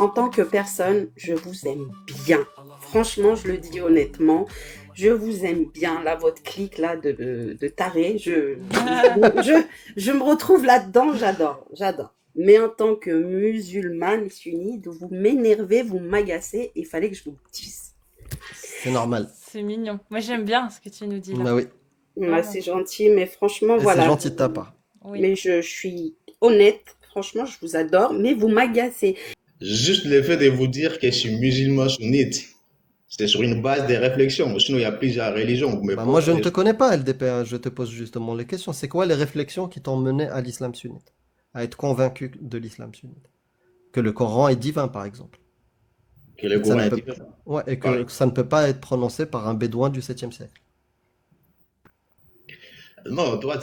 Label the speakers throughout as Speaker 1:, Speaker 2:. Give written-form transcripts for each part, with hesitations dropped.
Speaker 1: en tant que personne, je vous aime bien. Franchement, je le dis honnêtement, je vous aime bien. Là, votre clique là de taré, je me retrouve là-dedans, j'adore, j'adore. Mais en tant que musulmane sunnite, vous m'énervez, vous m'agacez, il fallait que je vous le dise.
Speaker 2: C'est normal.
Speaker 3: C'est mignon. Moi, j'aime bien ce que tu nous dis là.
Speaker 2: Bah oui.
Speaker 1: Ouais,
Speaker 3: Vraiment.
Speaker 1: c'est gentil, mais franchement,
Speaker 2: Et c'est
Speaker 1: voilà.
Speaker 2: gentil de ta part.
Speaker 3: Oui.
Speaker 1: Mais je suis honnête, franchement, je vous adore, mais vous m'agacez.
Speaker 4: Juste le fait de vous dire que je suis musulman sunnite, c'est sur une base de réflexion. Sinon, il y a plusieurs religions. Vous me
Speaker 2: Bah moi je
Speaker 4: posez
Speaker 2: ne te
Speaker 4: des...
Speaker 2: connais pas LDP, je te pose justement les questions. C'est quoi les réflexions qui t'ont mené à l'islam sunnite? À être convaincu de l'islam sunnite? Que le Coran est divin par exemple.
Speaker 4: que le
Speaker 2: Et que ça
Speaker 4: Coran
Speaker 2: ne
Speaker 4: est
Speaker 2: peut...
Speaker 4: différent.
Speaker 2: Ouais, et
Speaker 4: Pareil.
Speaker 2: que ça ne peut pas être prononcé par un bédouin du 7e siècle.
Speaker 4: Non, toi,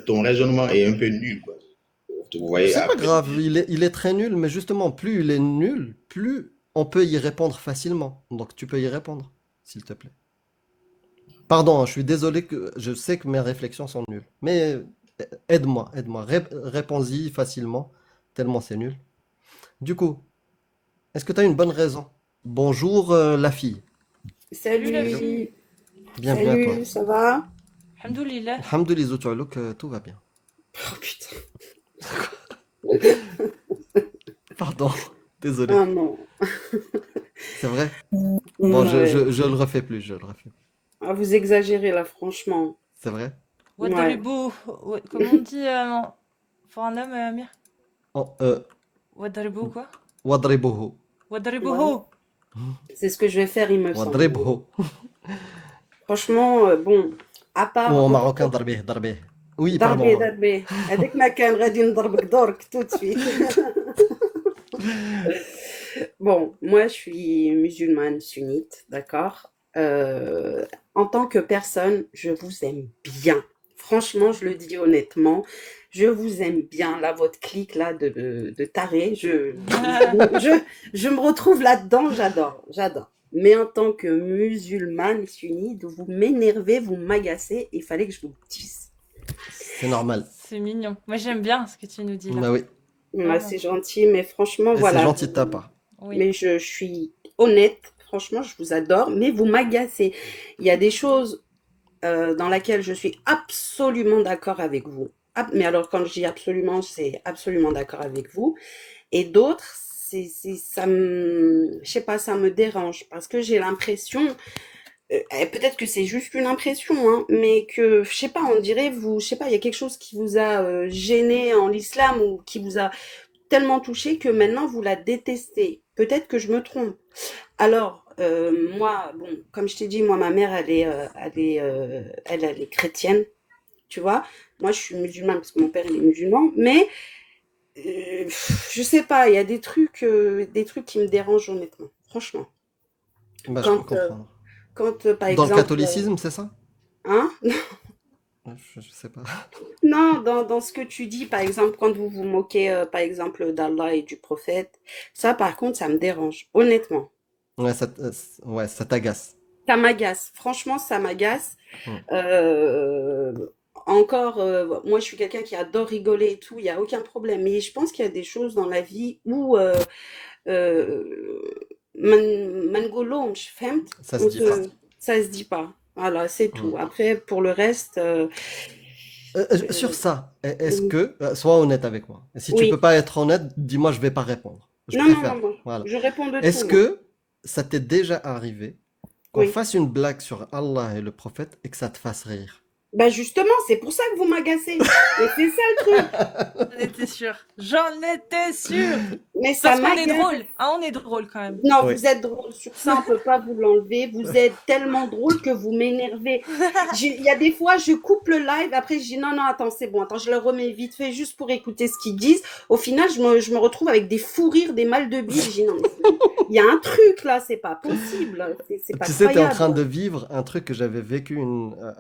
Speaker 4: ton raisonnement est un peu nul, quoi. Vous voyez,
Speaker 2: C'est pas
Speaker 4: après,
Speaker 2: grave, il est très nul, mais justement, plus il est nul, plus on peut y répondre facilement. Donc tu peux y répondre, s'il te plaît. Pardon, hein, je suis désolé que je sais que mes réflexions sont nulles. Mais aide-moi, aide-moi. Réponds-y facilement, tellement c'est nul. Du coup, est-ce que tu as une bonne raison? Bonjour la fille.
Speaker 3: Salut la
Speaker 2: Hello.
Speaker 3: fille.
Speaker 1: Salut,
Speaker 2: Bien toi.
Speaker 1: salut, ça va?
Speaker 3: Alhamdoulilah.
Speaker 2: Alhamdoulilah, Tu'alouk, tout va bien.
Speaker 1: Oh putain.
Speaker 2: Pardon, désolé.
Speaker 1: Ah non.
Speaker 2: C'est vrai? Bon,
Speaker 1: Ouais.
Speaker 2: je le refais plus, je le refais.
Speaker 1: Ah, vous exagérez là, franchement.
Speaker 2: C'est vrai?
Speaker 1: Ouais.
Speaker 3: Wadribou. Comment on dit pour un homme, Amir?
Speaker 2: Oh,
Speaker 3: Wadribou quoi?
Speaker 2: Wadribuhu.
Speaker 1: Ouais.
Speaker 3: Wadribouhou.
Speaker 1: C'est ce que je vais faire, il me semble.
Speaker 2: Wadribhu.
Speaker 1: Franchement, bon, à
Speaker 2: Ou
Speaker 1: part
Speaker 2: en
Speaker 1: votre
Speaker 2: marocain, darbih, darbih. Oui,
Speaker 1: ضربي
Speaker 2: pardon.
Speaker 1: ضربي هذيك ما كان غادي نضربك دورك tout de suite. Bon, moi je suis musulmane sunnite, d'accord? En tant que personne, je vous aime bien. Franchement, je le dis honnêtement, je vous aime bien. Là, votre clique là de taré, je me retrouve là-dedans, j'adore, j'adore. Mais en tant que musulmane sunnite, vous m'énervez, vous m'agacez, il fallait que je vous le dise.
Speaker 2: C'est normal.
Speaker 3: C'est mignon. Moi, j'aime bien ce que tu nous dis là.
Speaker 2: Bah oui.
Speaker 1: Ouais,
Speaker 3: Vraiment.
Speaker 1: c'est gentil, mais franchement,
Speaker 2: Et c'est
Speaker 1: voilà.
Speaker 2: gentil de ta part.
Speaker 3: Oui.
Speaker 1: Mais je suis honnête, franchement, je vous adore, mais vous m'agacez. Il y a des choses dans lesquelles je suis absolument d'accord avec vous. Mais alors, quand je dis absolument, c'est absolument d'accord avec vous. Et d'autres, ça me, je sais pas, ça me dérange parce que j'ai l'impression, peut-être que c'est juste une impression, hein, mais que, je sais pas, on dirait vous, je sais pas, il y a quelque chose qui vous a gêné en l'islam ou qui vous a tellement touché que maintenant vous la détestez. Peut-être que je me trompe. Alors, moi, bon, comme je t'ai dit, moi, ma mère, elle est chrétienne, tu vois. Moi, je suis musulmane parce que mon père, il est musulman, mais je sais pas, il y a des trucs qui me dérangent honnêtement, franchement.
Speaker 2: Bah je peux
Speaker 1: Quand,
Speaker 2: comprendre.
Speaker 1: par
Speaker 2: Dans le
Speaker 1: exemple,
Speaker 2: catholicisme, c'est ça?
Speaker 1: hein?
Speaker 2: Ouais, je sais pas.
Speaker 1: Non, dans ce que tu dis, par exemple, quand vous vous moquez, par exemple, d'Allah et du prophète, ça, par contre, ça me dérange, honnêtement.
Speaker 2: Ouais, ouais, ça t'agace.
Speaker 1: Ça m'agace. Franchement, ça m'agace.
Speaker 2: Hmm.
Speaker 1: Euh, encore, moi, je suis quelqu'un qui adore rigoler et tout, il n'y a aucun problème. Mais je pense qu'il y a des choses dans la vie où euh, ما نقولهمش، فهمت؟
Speaker 2: Ça se dit pas.
Speaker 1: Ça se dit pas. Voilà, c'est
Speaker 2: Hmm.
Speaker 1: tout. Après, pour le reste,
Speaker 2: Sur
Speaker 1: euh,
Speaker 2: ça, est-ce que, sois honnête avec moi. Et si tu peux
Speaker 1: oui.
Speaker 2: pas être honnête, dis-moi, je vais pas répondre. Je
Speaker 1: Non, non, non,
Speaker 2: préfère.
Speaker 1: non.
Speaker 2: Voilà.
Speaker 1: Je réponds de
Speaker 2: Est-ce
Speaker 1: tout, moi.
Speaker 2: que ça t'est déjà arrivé qu'on
Speaker 1: Oui.
Speaker 2: fasse une blague sur Allah et le prophète et que ça te fasse rire?
Speaker 1: Bah justement, c'est pour ça que vous m'agacez. Mais c'est ça le truc.
Speaker 3: J'en étais sûre. J'en étais sûre.
Speaker 1: Mais ça
Speaker 3: Parce qu'on est
Speaker 1: m'agace.
Speaker 3: drôle. Ah, on est drôle quand même.
Speaker 1: Non,
Speaker 2: Oui.
Speaker 1: vous êtes drôle. Sur ça, on peut pas vous l'enlever. Vous êtes tellement drôle que vous m'énervez. Il y a des fois, je coupe le live. Après, je dis non, non, attends, c'est bon. Attends, je le remets vite fait juste pour écouter ce qu'ils disent. Au final, je me retrouve avec des fous rires, des mal de bide. Je dis non, mais il y a un truc là, c'est pas possible. C'est pas
Speaker 2: Tu sais, tu es en train
Speaker 1: croyable.
Speaker 2: de vivre un truc que j'avais vécu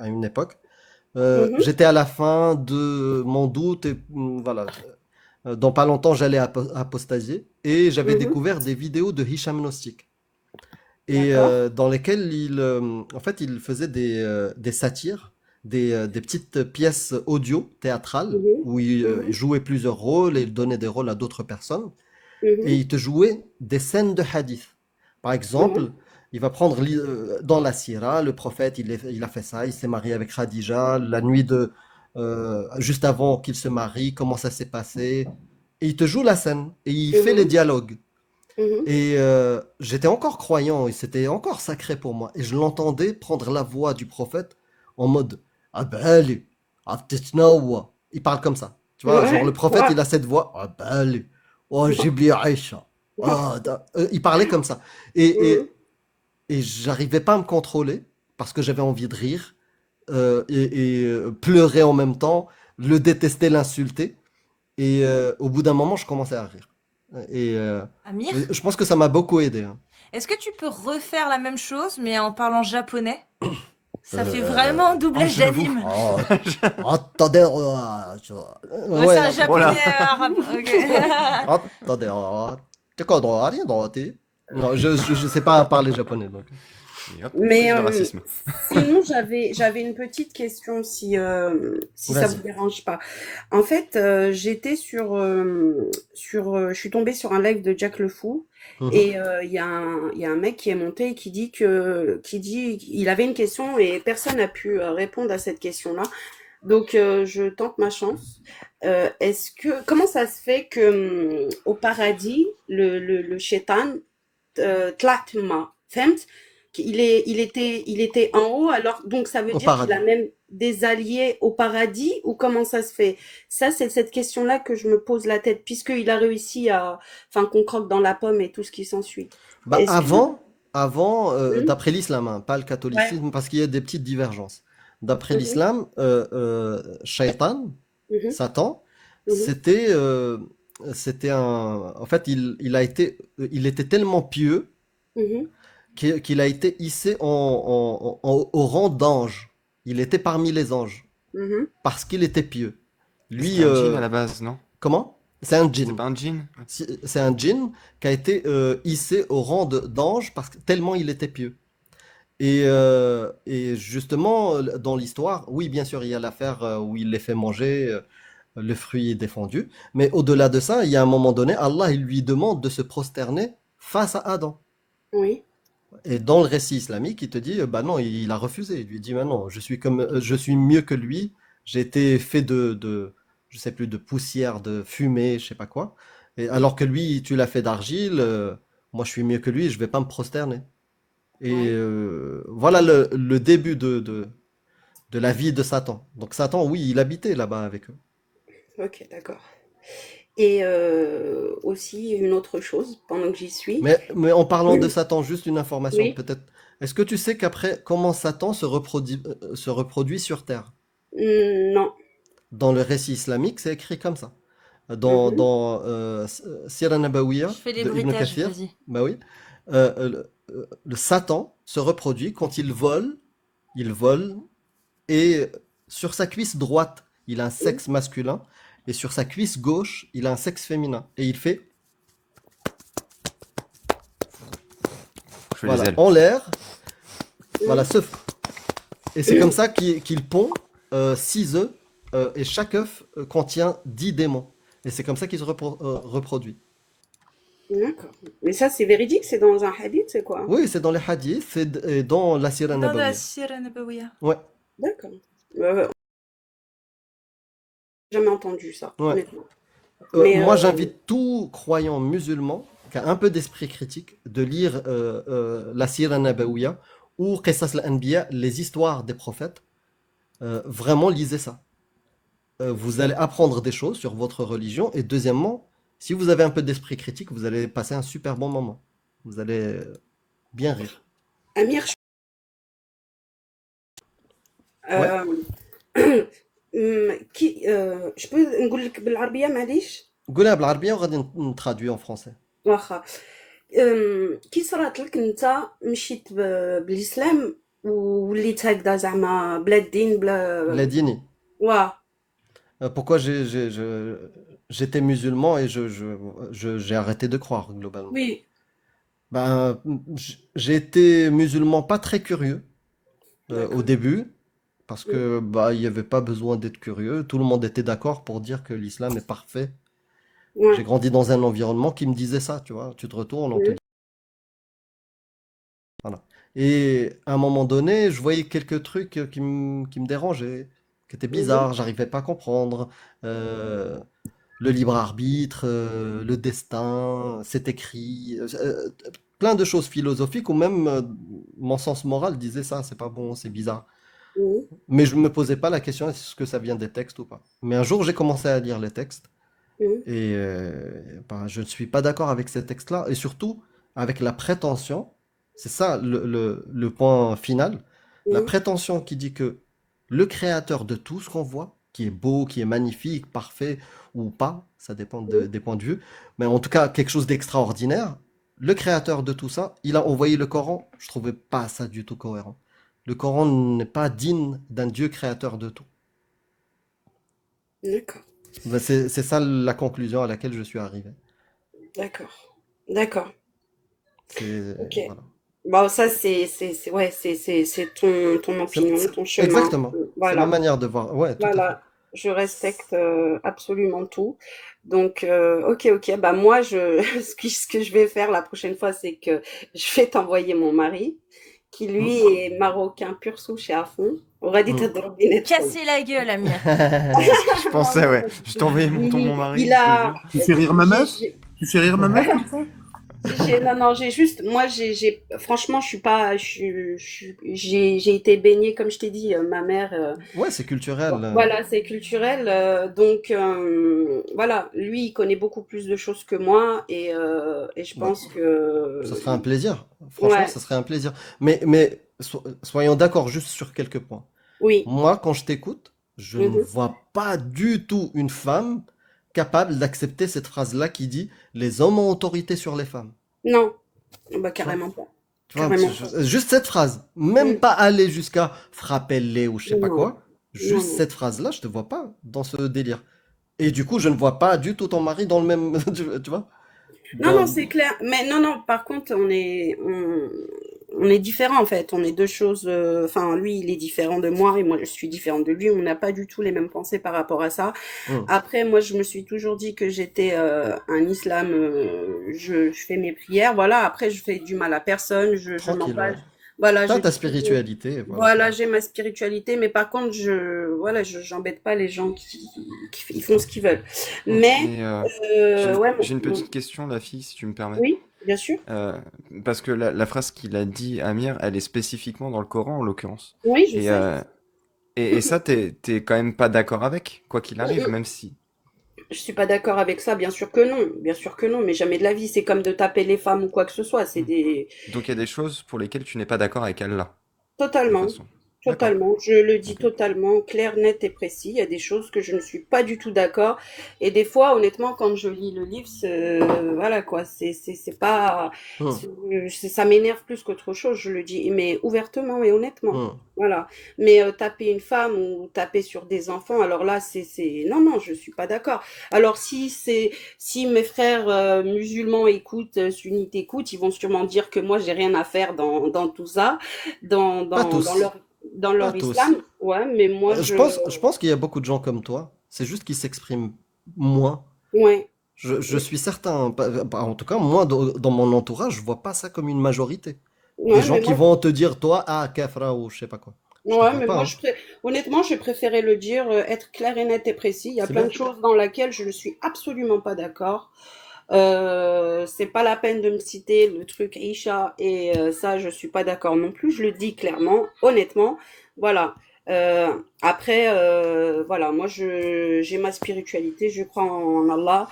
Speaker 2: à une époque.
Speaker 1: Mhm,
Speaker 2: J'étais à la fin de mon doute et voilà. Dans pas longtemps, j'allais apostasier et j'avais
Speaker 1: mhm,
Speaker 2: découvert des vidéos de Hicham Nostic et
Speaker 1: d'accord.
Speaker 2: dans lesquelles en fait, il faisait des satires, des petites pièces audio théâtrales
Speaker 1: Mhm,
Speaker 2: où il
Speaker 1: mhm,
Speaker 2: jouait plusieurs rôles et il donnait des rôles à d'autres personnes. et
Speaker 1: Mhm.
Speaker 2: il te jouait des scènes de hadith. Par exemple,
Speaker 1: Ouais.
Speaker 2: il va prendre dans la Sira, le prophète, il a fait ça, il s'est marié avec Khadija, la nuit juste avant qu'il se marie, comment ça s'est passé. Et il te joue la scène, et il fait les
Speaker 1: Mhm.
Speaker 2: dialogues.
Speaker 1: Mhm.
Speaker 2: Et j'étais encore croyant, et c'était encore sacré pour moi. Et je l'entendais prendre la voix du prophète en mode Abali, Abtitnawa. Il parle comme ça. Tu vois, genre le
Speaker 1: Ouais.
Speaker 2: prophète,
Speaker 1: Ouais.
Speaker 2: il a cette voix Abali, oh Jibli Aïcha. Il parlait comme ça. Et,
Speaker 1: Mhm.
Speaker 2: et, et j'arrivais pas à me contrôler parce que j'avais envie de rire et pleurer en même temps, le détester, l'insulter. Et au bout d'un moment, je commençais à rire. Et
Speaker 3: Amir,
Speaker 2: je pense que ça m'a beaucoup aidé, hein.
Speaker 3: est-ce que tu peux refaire la même chose, mais en parlant japonais? Ça fait
Speaker 2: Euh,
Speaker 3: vraiment un
Speaker 5: Oh,
Speaker 3: doublage
Speaker 5: j'avoue.
Speaker 3: d'anime.
Speaker 2: oh, attendez,
Speaker 3: Ouais, c'est
Speaker 2: ouais,
Speaker 3: un
Speaker 5: Voilà.
Speaker 3: japonais arabe. Ok.
Speaker 2: attendez, t'es quoi, rien dans Non, je sais pas parler japonais, donc.
Speaker 5: Et hop,
Speaker 1: Mais
Speaker 5: prise de racisme.
Speaker 1: sinon, j'avais une petite question si ça
Speaker 2: Vas-y.
Speaker 1: vous dérange pas. En fait, j'étais je suis tombée sur un live de Jack Le Fou
Speaker 2: Mhm.
Speaker 1: et il y a un mec qui est monté et qui dit il avait une question et personne n'a pu répondre à cette question-là. Donc je tente ma chance. Comment ça se fait que au paradis le shaitan Tlatma, فهمت? Il était en haut, alors donc ça veut
Speaker 2: Au
Speaker 1: dire qu'il a
Speaker 2: paradis.
Speaker 1: même des alliés au paradis ou comment ça se fait? Ça, c'est cette question-là que je me pose la tête, puisqu'il a réussi enfin, qu'on croque dans la pomme et tout ce qui s'ensuit.
Speaker 2: Bah,
Speaker 1: Est-ce que... Hmm.
Speaker 2: d'après l'islam, hein, pas le
Speaker 1: Ouais.
Speaker 2: catholicisme, parce qu'il y a des petites divergences. D'après
Speaker 1: Mhm,
Speaker 2: l'islam, Shaitan,
Speaker 1: mhm,
Speaker 2: Satan,
Speaker 1: mhm,
Speaker 2: c'était c'était un. En fait, il était tellement pieux
Speaker 1: mhm,
Speaker 2: qu'il a été hissé au rang d'ange. Il était parmi les anges
Speaker 1: mhm.
Speaker 2: parce qu'il était pieux.
Speaker 5: Et c'était
Speaker 2: Lui,
Speaker 5: un djinn à la base, non?
Speaker 2: comment? C'est un
Speaker 5: C'était
Speaker 2: djinn.
Speaker 5: pas un djinn?
Speaker 2: C'est un djinn qui a été hissé au rang d'ange parce que tellement il était pieux. Et justement, dans l'histoire, oui, bien sûr, il y a l'affaire où il les fait manger, le fruit est défendu. Mais au-delà de ça, il y a un moment donné, Allah il lui demande de se prosterner face à Adam.
Speaker 1: Oui.
Speaker 2: Et dans le récit islamique, il te dit, bah non, il a refusé. Il lui dit, bah non, je suis mieux que lui. J'ai été fait je sais plus, de poussière, de fumée, je sais pas quoi. Et alors que lui, tu l'as fait d'argile, moi je suis mieux que lui, je vais pas me prosterner. Et
Speaker 1: Ouais.
Speaker 2: voilà le début de la vie de Satan. Donc Satan, oui, il habitait là-bas avec eux.
Speaker 1: Ok, d'accord. Et aussi une autre chose, pendant que j'y suis.
Speaker 2: Mais en parlant de Satan, juste une information
Speaker 1: Oui.
Speaker 2: peut-être. Est-ce que tu sais qu'après, comment Satan se reproduit sur Terre?
Speaker 1: Non.
Speaker 2: Dans le récit islamique, c'est écrit comme ça.
Speaker 1: Mhm.
Speaker 3: Je
Speaker 2: Sira Nabawiya
Speaker 3: fais les
Speaker 2: de Ibn
Speaker 3: bruitages,
Speaker 2: Kathir,
Speaker 3: vas-y.
Speaker 2: bah oui, le Satan se reproduit quand il vole, et sur sa cuisse droite, il a un sexe masculin, et sur sa cuisse gauche, il a un sexe féminin. Et il fait,
Speaker 5: Je fais les
Speaker 2: voilà,
Speaker 5: ailes.
Speaker 2: en l'air, voilà,
Speaker 1: Mhm.
Speaker 2: et c'est comme ça qu'il pond 6 œufs, et chaque œuf contient 10 démons. Et c'est comme ça qu'il se reproduit.
Speaker 1: D'accord. Mais ça, c'est véridique, c'est dans un hadith, c'est quoi?
Speaker 2: Oui, c'est dans les hadiths, et dans la Sira
Speaker 3: Dans la
Speaker 2: Nabawiya.
Speaker 3: Sira Nabawiya.
Speaker 2: Ouais,
Speaker 1: D'accord. Jamais entendu ça,
Speaker 2: ouais.
Speaker 1: honnêtement. Mais
Speaker 2: Moi, j'invite tout croyant musulman qui a un peu d'esprit critique de lire la Sira Nabawiya ou Qisas al-Anbiya, les histoires des prophètes. Vraiment, lisez ça. Vous allez apprendre des choses sur votre religion. Et deuxièmement, si vous avez un peu d'esprit critique, vous allez passer un super bon moment. Vous allez bien rire.
Speaker 1: Amir,
Speaker 2: Ouais.
Speaker 1: euh, je peux نقول لك بالعربية معليش؟
Speaker 2: قولها بالعربية وغادي نترادوي en français.
Speaker 1: واخا. كي صرات لك انت مشيت بالاسلام ووليت هكذا زعما بلا الدين بلا
Speaker 2: Ladini.
Speaker 1: واه
Speaker 2: Pourquoi j'étais musulman et j'ai arrêté de croire globalement.
Speaker 1: وي
Speaker 2: Ben, j'ai été musulman pas très curieux au
Speaker 1: d'accord.
Speaker 2: début, parce que bah il y avait pas besoin d'être curieux. Tout le monde était d'accord pour dire que l'islam est parfait. J'ai
Speaker 1: Ouais.
Speaker 2: grandi dans un environnement qui me disait ça, tu vois. Tu te retournes, on te
Speaker 1: Mhm.
Speaker 2: dit. Voilà. Et à un moment donné, je voyais quelques trucs qui me dérangeaient, qui étaient
Speaker 1: Mhm.
Speaker 2: bizarres, j'arrivais pas à comprendre. Euh, le libre arbitre, le destin, c'est écrit, plein de choses philosophiques ou même mon sens moral disait ça, c'est pas bon, c'est bizarre.
Speaker 1: Mhm.
Speaker 2: Mais je me posais pas la question est-ce que ça vient des textes ou pas. Mais un jour, j'ai commencé à lire les textes
Speaker 1: Mhm.
Speaker 2: et ben, je ne suis pas d'accord avec ces textes-là et surtout avec la prétention, c'est ça le point final, la
Speaker 1: Mhm.
Speaker 2: prétention qui dit que le créateur de tout ce qu'on voit, qui est beau, qui est magnifique, parfait ou pas, ça dépend des points de vue, mais en tout cas quelque chose d'extraordinaire, le créateur de tout ça, il a envoyé le Coran, je trouvais pas ça du tout cohérent. Le Coran n'est pas digne d'un Dieu créateur de tout.
Speaker 1: D'accord.
Speaker 2: Ben, c'est ça la conclusion à laquelle je suis arrivé.
Speaker 1: D'accord. D'accord.
Speaker 2: C'est
Speaker 1: Ok.
Speaker 2: voilà.
Speaker 1: Bon, ça, ouais, c'est ton opinion, ton chemin.
Speaker 2: Exactement. C'est ma
Speaker 1: Voilà.
Speaker 2: manière de voir. Ouais, tout à fait.
Speaker 1: Voilà. Je respecte absolument tout. Donc, ok, ok. Bah, moi, ce que je vais faire la prochaine fois, c'est que je vais t'envoyer mon mari, qui lui
Speaker 2: Hmm.
Speaker 1: est marocain pur souche et à fond. Aurait dit
Speaker 2: Hmm.
Speaker 1: de robinet.
Speaker 3: Casser la gueule, Amir.
Speaker 5: C'est ce que je
Speaker 1: Non,
Speaker 5: pensais,
Speaker 1: non,
Speaker 5: ouais. Je t'ai envoyé mon
Speaker 1: il
Speaker 5: mari, je te
Speaker 1: a,
Speaker 5: jure.
Speaker 6: Tu fais rire ma
Speaker 1: j'ai,
Speaker 6: meuf?
Speaker 1: j'ai-
Speaker 6: Tu fais rire ma meuf comme ça?
Speaker 1: non, non, j'ai juste, moi, franchement, je suis pas, j'ai été baignée, comme je t'ai dit, ma mère,
Speaker 2: Ouais, c'est culturel.
Speaker 1: voilà, c'est culturel, donc, voilà, lui, il connaît beaucoup plus de choses que moi, et je
Speaker 2: Bah,
Speaker 1: pense
Speaker 2: ça
Speaker 1: que,
Speaker 2: serait un plaisir. Franchement,
Speaker 1: ouais,
Speaker 2: ça serait un plaisir. Mais soyons d'accord juste sur quelques points.
Speaker 1: oui,
Speaker 2: Moi, quand je t'écoute, je ne
Speaker 1: mhm,
Speaker 2: vois pas du tout une femme capable d'accepter cette phrase-là qui dit les hommes ont autorité sur les femmes.
Speaker 1: non, bah,
Speaker 2: Tu vois?
Speaker 1: carrément pas,
Speaker 2: Tu vois,
Speaker 1: carrément pas,
Speaker 2: juste cette phrase, même
Speaker 1: Mm.
Speaker 2: pas aller jusqu'à frapper-les ou je sais pas
Speaker 1: Non,
Speaker 2: quoi,
Speaker 1: non,
Speaker 2: juste
Speaker 1: non.
Speaker 2: cette phrase-là, je te vois pas dans ce délire. Et du coup, je ne vois pas du tout ton mari dans le même, tu vois,
Speaker 1: Non, non,
Speaker 2: dans,
Speaker 1: c'est clair. Mais non, non, par contre, on est différents en fait. On est deux choses. Enfin, lui, il est différent de moi et moi, je suis différente de lui. On n'a pas du tout les mêmes pensées par rapport à ça.
Speaker 2: Hum,
Speaker 1: Après, moi, je me suis toujours dit que j'étais un islam. Je fais mes prières. Voilà. Après, je fais du mal à personne. Je mens
Speaker 2: tranquille,
Speaker 1: pas.
Speaker 2: ouais.
Speaker 1: Voilà,
Speaker 2: T'as
Speaker 1: je
Speaker 2: ta
Speaker 1: dis toujours.
Speaker 2: spiritualité, voilà, c'est
Speaker 1: Voilà,
Speaker 2: bon.
Speaker 1: j'ai ma spiritualité, mais par contre, voilà, j'embête pas les gens qui ils font ce qu'ils veulent. Mais,
Speaker 5: Mais
Speaker 1: ouais,
Speaker 5: j'ai une petite question, la fille, si tu me permets.
Speaker 1: oui, bien sûr.
Speaker 5: Euh, Parce que la phrase qu'il a dit, Amir, elle est spécifiquement dans le Coran, en l'occurrence.
Speaker 1: Oui, je
Speaker 5: Et,
Speaker 1: sais.
Speaker 5: euh, et ça, t'es quand même pas d'accord avec, quoi qu'il arrive, même si.
Speaker 1: Je suis pas d'accord avec ça, bien sûr que non, mais jamais de la vie. C'est comme de taper les femmes ou quoi que ce soit. C'est
Speaker 5: Hmm.
Speaker 1: des
Speaker 5: Donc il y a des choses pour lesquelles tu n'es pas d'accord avec Allah, de
Speaker 1: totalement,
Speaker 5: façon. D'accord.
Speaker 1: totalement. Je le dis
Speaker 5: Ok.
Speaker 1: totalement, clair, net et précis. Il y a des choses que je ne suis pas du tout d'accord. Et des fois, honnêtement, quand je lis le livre, voilà quoi, c'est pas,
Speaker 2: Hum,
Speaker 1: ça m'énerve plus qu'autre chose. Je le dis, mais ouvertement et honnêtement.
Speaker 2: hum,
Speaker 1: Voilà. Mais taper une femme ou taper sur des enfants, alors là, non, non, je suis pas d'accord. Alors si mes frères musulmans écoutent, sunnites écoutent, ils vont sûrement dire que moi j'ai rien à faire dans tout ça, dans
Speaker 2: Pas
Speaker 1: dans dans
Speaker 2: tous,
Speaker 1: leur dans
Speaker 2: pas
Speaker 1: leur
Speaker 2: tous.
Speaker 1: islam. Ouais, mais moi
Speaker 2: Je pense qu'il y a beaucoup de gens comme toi. C'est juste qu'ils s'expriment moins.
Speaker 1: ouais,
Speaker 2: Je suis certain, en tout cas, moi, dans mon entourage, je vois pas ça comme une majorité. Des
Speaker 1: ouais,
Speaker 2: gens
Speaker 1: mais
Speaker 2: qui
Speaker 1: moi
Speaker 2: vont te dire, toi, ah, kafra ou je sais pas quoi. Je te
Speaker 1: ouais,
Speaker 2: vois
Speaker 1: mais
Speaker 2: pas,
Speaker 1: moi
Speaker 2: hein.
Speaker 1: honnêtement, je préférais le dire, être clair et net et précis. Il y a
Speaker 2: C'est
Speaker 1: plein de
Speaker 2: bien.
Speaker 1: choses dans lesquelles je ne suis absolument pas d'accord. C'est pas la peine de me citer le truc Isha et ça, je suis pas d'accord non plus. Je le dis clairement, honnêtement. Voilà. Après, voilà, moi, j'ai ma spiritualité, je crois en Allah.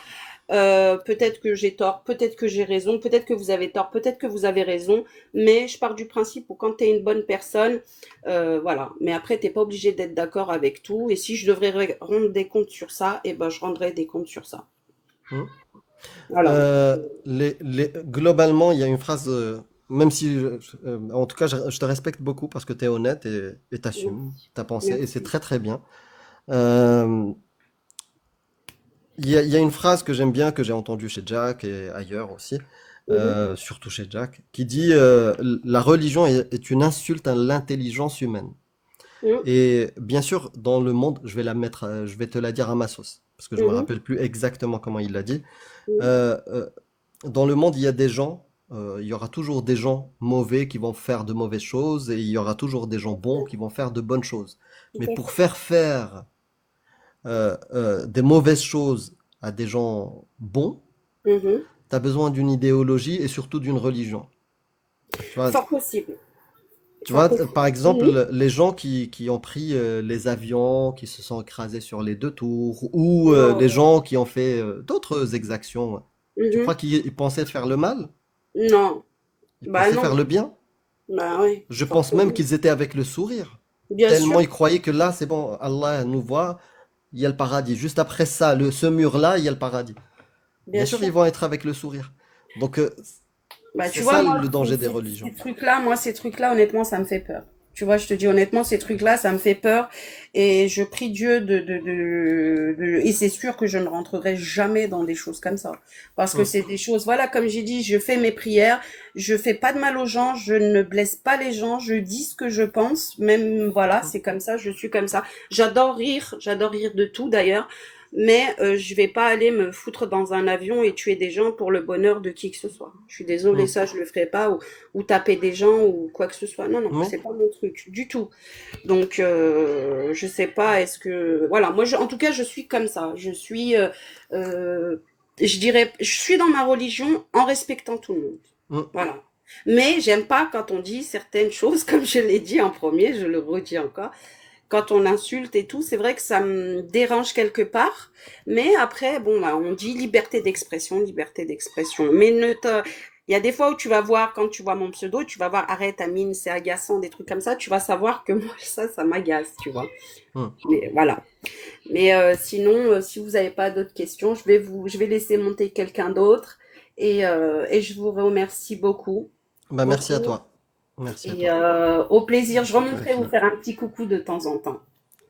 Speaker 1: Peut-être que j'ai tort, peut-être que j'ai raison, peut-être que vous avez tort, peut-être que vous avez raison, mais je pars du principe où quand tu es une bonne personne, voilà. Mais après, t'es pas obligé d'être d'accord avec tout. Et si je devrais rendre des comptes sur ça, eh ben, je rendrai des comptes sur ça.
Speaker 2: Hmm.
Speaker 1: Voilà.
Speaker 2: Globalement, il y a une phrase, même si, en tout cas, je te respecte beaucoup parce que tu es honnête et t'assumes
Speaker 1: Merci.
Speaker 2: ta pensée, et c'est
Speaker 1: Merci.
Speaker 2: très très bien. Euh, il y a une phrase que j'aime bien, que j'ai entendue chez Jack et ailleurs aussi,
Speaker 1: Mhm.
Speaker 2: surtout chez Jack, qui dit la religion est une insulte à l'intelligence humaine.
Speaker 1: Mhm.
Speaker 2: Et bien sûr, dans le monde, je vais te la dire à ma sauce. parce que je me
Speaker 1: Mhm,
Speaker 2: rappelle plus exactement comment il l'a dit.
Speaker 1: mhm.
Speaker 2: Euh, euh, dans le monde, il y a des gens, il y aura toujours des gens mauvais qui vont faire de mauvaises choses et il y aura toujours des gens bons qui vont faire de bonnes choses.
Speaker 1: Tout
Speaker 2: Mais
Speaker 1: à
Speaker 2: pour
Speaker 1: fait.
Speaker 2: faire des mauvaises choses à des gens bons,
Speaker 1: Mhm.
Speaker 2: tu as besoin d'une idéologie et surtout d'une religion. Tu vois,
Speaker 1: Fort possible.
Speaker 2: tu
Speaker 1: Fort
Speaker 2: vois,
Speaker 1: possible.
Speaker 2: par
Speaker 1: Mhm.
Speaker 2: exemple, les gens qui ont pris les avions, qui se sont écrasés sur les deux tours, ou les
Speaker 1: Oh.
Speaker 2: gens qui ont fait d'autres exactions, tu crois
Speaker 1: Mhm.
Speaker 2: qu'ils pensaient faire le mal?
Speaker 1: Non.
Speaker 2: Ils
Speaker 1: Bah
Speaker 2: pensaient
Speaker 1: non.
Speaker 2: faire le bien?
Speaker 1: Bah oui,
Speaker 2: Je pense même
Speaker 1: forcément.
Speaker 2: qu'ils étaient avec le sourire.
Speaker 1: Bien
Speaker 2: Tellement
Speaker 1: sûr.
Speaker 2: ils croyaient que là, c'est bon, Allah nous voit, il y a le paradis. Juste après ça, ce mur-là, il y a le paradis.
Speaker 1: Bien
Speaker 2: Bien sûr,
Speaker 1: sûr.
Speaker 2: ils vont être avec le sourire. Donc,
Speaker 1: Bah,
Speaker 2: c'est
Speaker 1: tu vois,
Speaker 2: ça
Speaker 1: moi,
Speaker 2: le danger des religions.
Speaker 1: ces trucs-là, honnêtement, ça me fait peur. Tu vois, je te dis honnêtement, ces trucs-là, ça me fait peur. Et je prie Dieu et c'est sûr que je ne rentrerai jamais dans des choses comme ça. Parce que
Speaker 2: Hmm,
Speaker 1: c'est des choses, voilà, comme j'ai dit, je fais mes prières, je fais pas de mal aux gens, je ne blesse pas les gens, je dis ce que je pense, même, voilà,
Speaker 2: hmm,
Speaker 1: c'est comme ça, je suis comme ça. J'adore rire de tout d'ailleurs. Mais je vais pas aller me foutre dans un avion et tuer des gens pour le bonheur de qui que ce soit. Je suis désolée,
Speaker 2: hmm.
Speaker 1: ça je le ferai pas ou taper des gens ou quoi que ce soit. Non non,
Speaker 2: Mais,
Speaker 1: c'est pas mon truc du tout. Donc je sais pas, est-ce que voilà, en tout cas je suis comme ça. Euh, je dirais, je suis dans ma religion en respectant tout le monde.
Speaker 2: hmm.
Speaker 1: Voilà. Mais j'aime pas quand on dit certaines choses, comme je l'ai dit en premier, je le redis encore quand on insulte et tout, c'est vrai que ça me dérange quelque part. Mais après, bon, bah, on dit liberté d'expression, liberté d'expression. Mais il y a des fois où tu vas voir, quand tu vois mon pseudo, tu vas voir, arrête, Amine, c'est agaçant, des trucs comme ça. Tu vas savoir que moi, ça m'agace, tu vois.
Speaker 2: Hmm.
Speaker 1: Mais voilà. Mais sinon, si vous n'avez pas d'autres questions, je vais laisser monter quelqu'un d'autre. Et je vous remercie beaucoup,
Speaker 2: Bah, merci à
Speaker 1: beaucoup.
Speaker 2: toi. Merci à
Speaker 1: Et
Speaker 2: toi.
Speaker 1: au plaisir, je remonterai vous
Speaker 5: Merci.
Speaker 1: faire un petit coucou de temps en temps.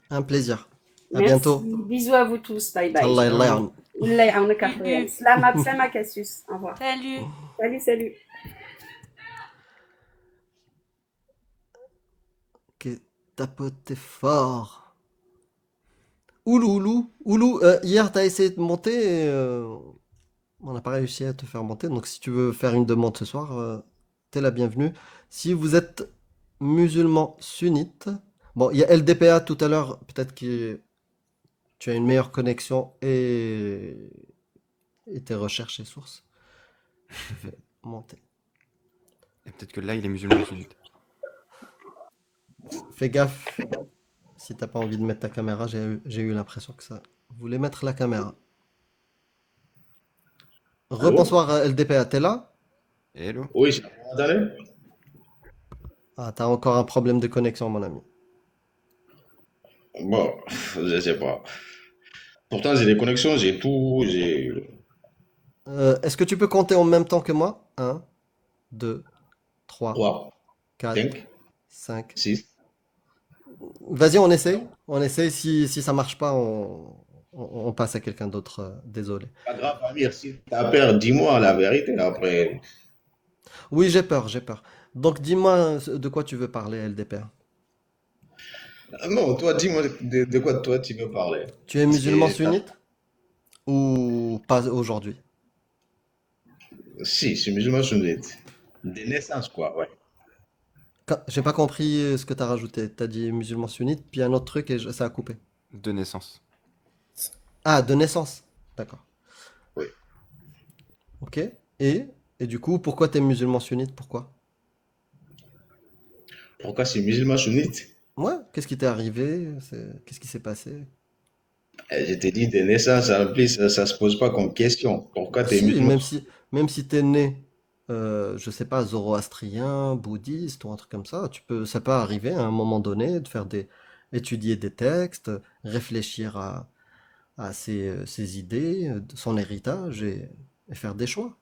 Speaker 2: Un plaisir. À
Speaker 1: Merci.
Speaker 2: bientôt.
Speaker 1: Bisous à vous tous. Bye bye.
Speaker 2: Allah
Speaker 5: Ciao.
Speaker 2: يلاعن.
Speaker 1: Allah يعاونك اخويا.
Speaker 3: Salut.
Speaker 1: سلامة Cassius. Au revoir.
Speaker 3: Salut.
Speaker 1: Salut, salut.
Speaker 2: Que tapote fort. Oulou, hier t'as essayé de monter, on n'a pas réussi à te faire monter, donc si tu veux faire une demande ce soir, t'es la bienvenue. Si vous êtes musulman sunnite, bon, il y a LDPA tout à l'heure, peut-être que tu as une meilleure connexion et tes recherches et sources. Je fais monter.
Speaker 5: Et peut-être que là, il est musulman sunnite.
Speaker 2: Fais gaffe, si t'as pas envie de mettre ta caméra, j'ai eu l'impression que ça voulait mettre la caméra.
Speaker 4: Allô?
Speaker 2: Rebonsoir LDPA, t'es là?
Speaker 5: Hello.
Speaker 4: Oui, vous m'entendez?
Speaker 2: Ah, t'as encore un problème de connexion, mon ami.
Speaker 4: Bon, je sais pas. Pourtant, j'ai des connexions, j'ai tout, j'ai
Speaker 2: Est-ce que tu peux compter en même temps que moi? Un, 2, 3,
Speaker 4: 3,
Speaker 2: 4,
Speaker 4: 5,
Speaker 2: 5.
Speaker 4: 6.
Speaker 2: Vas-y, on essaye. On essaye. Si ça marche pas, on passe à quelqu'un d'autre. Désolé.
Speaker 4: Pas grave, Amir, si t'as peur, dis-moi la vérité après.
Speaker 2: Oui, j'ai peur, j'ai peur. Donc, dis-moi de quoi tu veux parler, LDPA.
Speaker 4: Non, toi, dis-moi de quoi toi tu veux parler.
Speaker 2: Tu es
Speaker 4: Parce
Speaker 2: musulman
Speaker 4: que
Speaker 2: sunnite ou pas aujourd'hui?
Speaker 4: si, je suis musulman sunnite. De naissance, quoi, ouais.
Speaker 2: J'ai pas compris ce que t'as rajouté. T'as dit musulman sunnite, puis un autre truc et ça a coupé.
Speaker 5: De naissance.
Speaker 2: Ah, de naissance. D'accord.
Speaker 4: Oui.
Speaker 2: Ok. Et du coup, pourquoi t'es musulman sunnite? Pourquoi?
Speaker 4: Pourquoi je suis musulman sunnite?
Speaker 2: Ouais, qu'est-ce qui t'est arrivé? Qu'est-ce qui s'est passé?
Speaker 4: Je t'ai dit de naissance, en plus, ça se pose pas comme question. Pourquoi tu es
Speaker 2: Si,
Speaker 4: musulman?
Speaker 2: même si t'es né, je sais pas, zoroastrien, bouddhiste ou un truc comme ça, ça peut arriver à un moment donné de étudier des textes, réfléchir à ses idées, son héritage et faire des choix.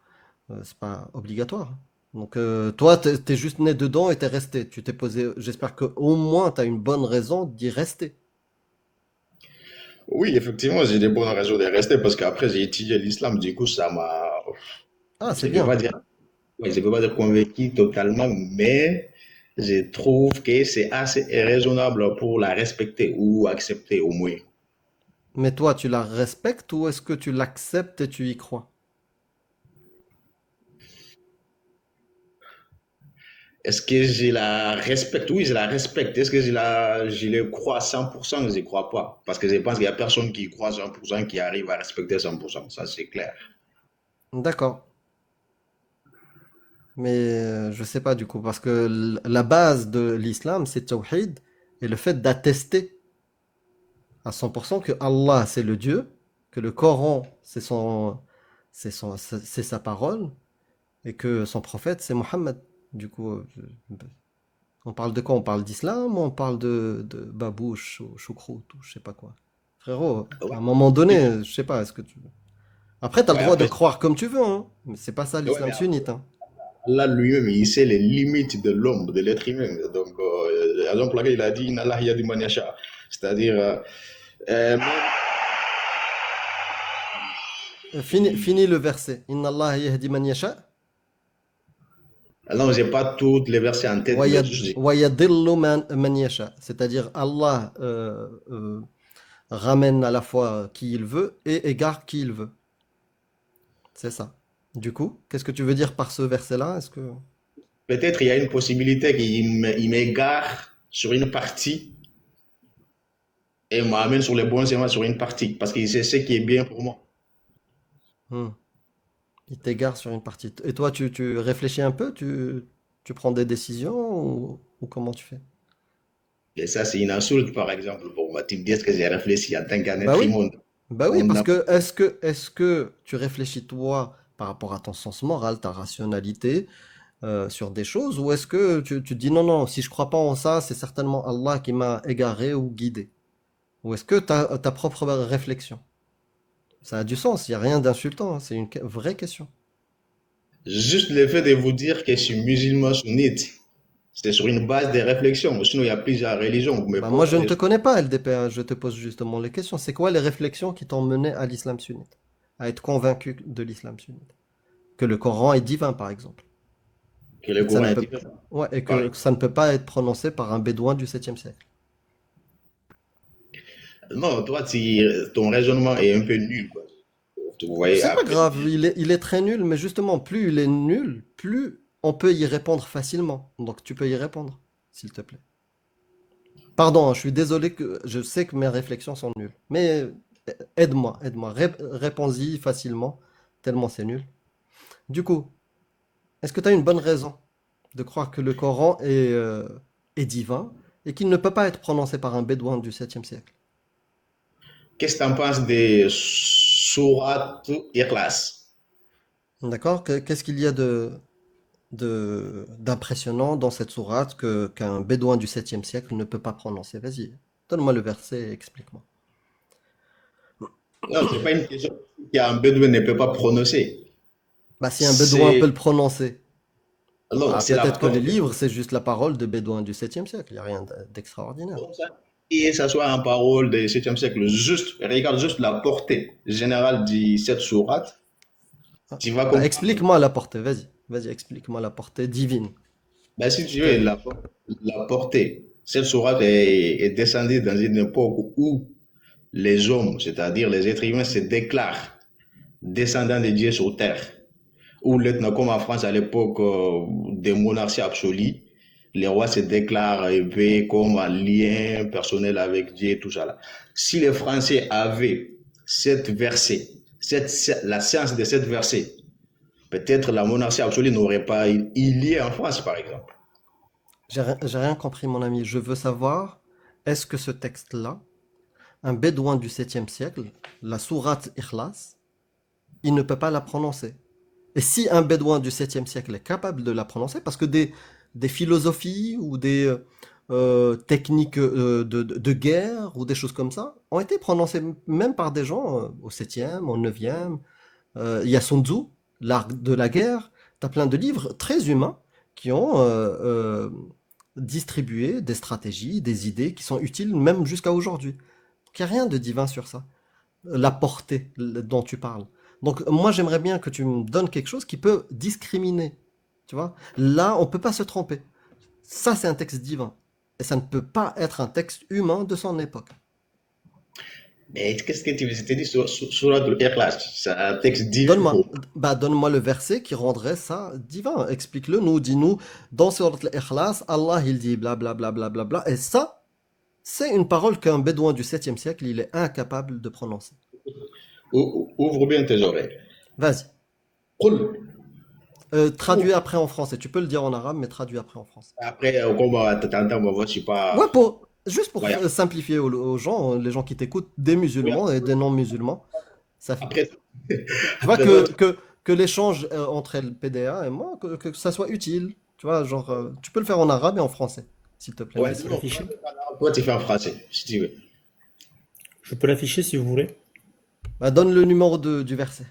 Speaker 2: C'est pas obligatoire. Donc toi, t'es juste né dedans et t'es resté. Tu t'es posé. J'espère que au moins t'as une bonne raison d'y rester.
Speaker 4: Oui, effectivement, j'ai des bonnes raisons de rester parce qu'après, j'ai étudié l'islam, du coup, ça m'a,
Speaker 2: Ah,
Speaker 4: je
Speaker 2: c'est
Speaker 4: ne peux
Speaker 2: bien.
Speaker 4: pas dire, ouais, je peux pas dire convaincu totalement, mais je trouve que c'est assez raisonnable pour la respecter ou accepter au moins.
Speaker 2: Mais toi, tu la respectes ou est-ce que tu l'acceptes et tu y crois?
Speaker 4: Est-ce que je la respecte? Oui, je la respecte. Est-ce que je le crois à 100%? Je ne crois pas. Parce que je pense qu'il n'y a personne qui croit à 100% qui arrive à respecter 100%. Ça, c'est clair.
Speaker 2: D'accord. Mais je sais pas du coup, parce que la base de l'islam, c'est tawhid et le fait d'attester à 100% que Allah, c'est le Dieu, que le Coran, c'est sa parole et que son prophète, c'est Mohammed. Du coup, on parle de quoi? On parle d'islam ou on parle de babouche ou choucroute ou je sais pas quoi? Frérot, à
Speaker 4: Ouais.
Speaker 2: un moment donné, je sais pas, est-ce que tu... Après, tu as le
Speaker 4: Ouais,
Speaker 2: droit de
Speaker 4: après,
Speaker 2: croire comme tu veux, hein, mais c'est pas ça
Speaker 4: ouais,
Speaker 2: l'islam
Speaker 4: mais
Speaker 2: sunnite, hein.
Speaker 4: Allah lui-même, il sait les limites de l'homme, de l'être humain. Donc, la raison pour laquelle il a dit Inna Allah yahdi man yasha. C'est-à-dire, même si.
Speaker 2: Fini le verset. Inna Allah yahdi man yasha
Speaker 4: Non, j'ai pas toutes les versets en tête, mais juste.
Speaker 2: wa yadillu man yasha. C'est-à-dire Allah ramène à la fois qui il veut et égare qui il veut. C'est ça. Du coup, qu'est-ce que tu veux dire par ce verset-là? Est-ce que...
Speaker 4: Peut-être il y a une possibilité qu'il m'égare sur une partie et m'amène sur les bons chemins sur une partie, parce qu'il sait ce qui est bien pour moi.
Speaker 2: Hmm. Il t'égare sur une partie. Et toi, tu réfléchis un peu? Tu prends des décisions ou comment tu fais?
Speaker 4: Et ça, c'est une insulte, par exemple, pour moi. Tu me dis ce que j'ai réfléchi en tant qu'un
Speaker 2: Bah
Speaker 4: être
Speaker 2: oui.
Speaker 4: humain.
Speaker 2: Bah oui,
Speaker 4: On
Speaker 2: parce
Speaker 4: a-
Speaker 2: que est-ce que tu réfléchis toi par rapport à ton sens moral, ta rationalité sur des choses, ou est-ce que tu te dis non, non, si je crois pas en ça, c'est certainement Allah qui m'a égaré ou guidé? Ou est-ce que tu as ta propre réflexion? Ça a du sens, il n'y a rien d'insultant, hein, c'est une vraie question.
Speaker 4: Juste le fait de vous dire que je suis musulman sunnite, c'est sur une base de réflexion. Sinon, il y a plusieurs religions. Vous me
Speaker 2: Bah moi, je ne
Speaker 4: posez.
Speaker 2: te connais pas, LDP, je te pose justement les questions. C'est quoi les réflexions qui t'ont mené à l'islam sunnite? À être convaincu de l'islam sunnite? Que le Coran est divin, par exemple.
Speaker 4: Que le
Speaker 2: Et que ça
Speaker 4: Coran
Speaker 2: ne
Speaker 4: est
Speaker 2: peut,
Speaker 4: différent.
Speaker 2: ouais, et
Speaker 4: Pareil.
Speaker 2: que ça ne peut pas être prononcé par un bédouin du 7e siècle.
Speaker 4: Non, toi, ton raisonnement est un peu nul, quoi. Vous voyez,
Speaker 2: C'est pas
Speaker 4: après,
Speaker 2: grave, il est très nul, mais justement, plus il est nul, plus on peut y répondre facilement. Donc tu peux y répondre, s'il te plaît. Pardon, hein, je suis désolé que je sais que mes réflexions sont nulles. Mais aide-moi, réponds-y facilement, tellement c'est nul. Du coup, est-ce que tu as une bonne raison de croire que le Coran est divin et qu'il ne peut pas être prononcé par un bédouin du 7e siècle?
Speaker 4: qu'est-ce que tu en penses des sourates Ikhlas?
Speaker 2: D'accord? Qu'est-ce qu'il y a d'impressionnant dans cette sourate qu'un bédouin du 7e siècle ne peut pas prononcer? Vas-y, donne-moi le verset et explique-moi.
Speaker 4: Non, c'est pas une question qu'un bédouin ne peut pas prononcer.
Speaker 2: Bah, si un bédouin peut
Speaker 4: C'est.
Speaker 2: le prononcer,
Speaker 4: Non,
Speaker 2: bah,
Speaker 4: c'est la
Speaker 2: peut-être que les
Speaker 4: portée.
Speaker 2: livres, c'est juste la parole de bédouins du 7e siècle. Il n'y a rien d'extraordinaire.
Speaker 4: Comme ça. Et ça soit en parole du 7e siècle, juste, regarde juste la portée générale de cette sourate,
Speaker 2: Ah,
Speaker 4: tu vas
Speaker 2: bah,
Speaker 4: comprendre.
Speaker 2: explique-moi la portée, vas-y. Vas-y, explique-moi la portée divine.
Speaker 4: Ben, si
Speaker 2: Je
Speaker 4: tu veux,
Speaker 2: te...
Speaker 4: la portée, cette sourate est descendue dans une époque où les hommes, c'est-à-dire les êtres humains, se déclarent descendants de Dieu sur terre. Où comme en France à l'époque des monarchies absolues, les rois se déclarent comme un lien personnel avec Dieu et tout ça là. Si les Français avaient cette versée, la science de cette versée, peut-être la monarchie absolue n'aurait pas eu lieu en France, par exemple.
Speaker 2: J'ai rien compris, mon ami. Je veux savoir, est-ce que ce texte-là, un bédouin du 7e siècle, la sourate Ikhlas, il ne peut pas la prononcer? Et si un bédouin du 7e siècle est capable de la prononcer, parce que des philosophies ou des techniques de guerre ou des choses comme ça ont été prononcées même par des gens au 7e, au 9e. Il y a Sun Tzu, l'art de la guerre. Tu as plein de livres très humains qui ont distribué des stratégies, des idées qui sont utiles même jusqu'à aujourd'hui. Donc il n'y a rien de divin sur ça. La portée dont tu parles. Donc moi j'aimerais bien que tu me donnes quelque chose qui peut discriminer. Tu vois? Là, on peut pas se tromper. Ça, c'est un texte divin. Et ça ne peut pas être un texte humain de son époque.
Speaker 4: Mais qu'est-ce que tu veux? Je t'ai dit sur Ikhlas. C'est un texte divin
Speaker 2: Donne-moi,
Speaker 4: pour.
Speaker 2: donne-moi le verset qui rendrait ça divin. Explique-le nous, dis-nous. Dans Surat al-Ikhlas, Allah il dit bla bla bla bla bla bla. Et ça, c'est une parole qu'un bédouin du 7e siècle, il est incapable de prononcer.
Speaker 4: Ouvre bien tes oreilles.
Speaker 2: Vas-y.
Speaker 4: Qul.
Speaker 2: Traduis après en français. Tu peux le dire en arabe, mais traduis après en français.
Speaker 4: Après, comme t'entends ma voix, je suis pas.
Speaker 2: Ouais, juste pour
Speaker 4: Ouais.
Speaker 2: simplifier aux gens, les gens qui t'écoutent, des musulmans et des non-musulmans. Ça,
Speaker 4: Après,
Speaker 2: tu vois
Speaker 4: après
Speaker 2: que l'échange entre le PDA et moi, que ça soit utile. Tu vois, genre, tu peux le faire en arabe et en français, s'il te plaît.
Speaker 4: ouais,
Speaker 2: Vas-y.
Speaker 6: peux l'afficher?
Speaker 4: toi, tu fais en français, si tu veux.
Speaker 6: Je peux l'afficher si vous voulez.
Speaker 2: Donne le numéro du verset.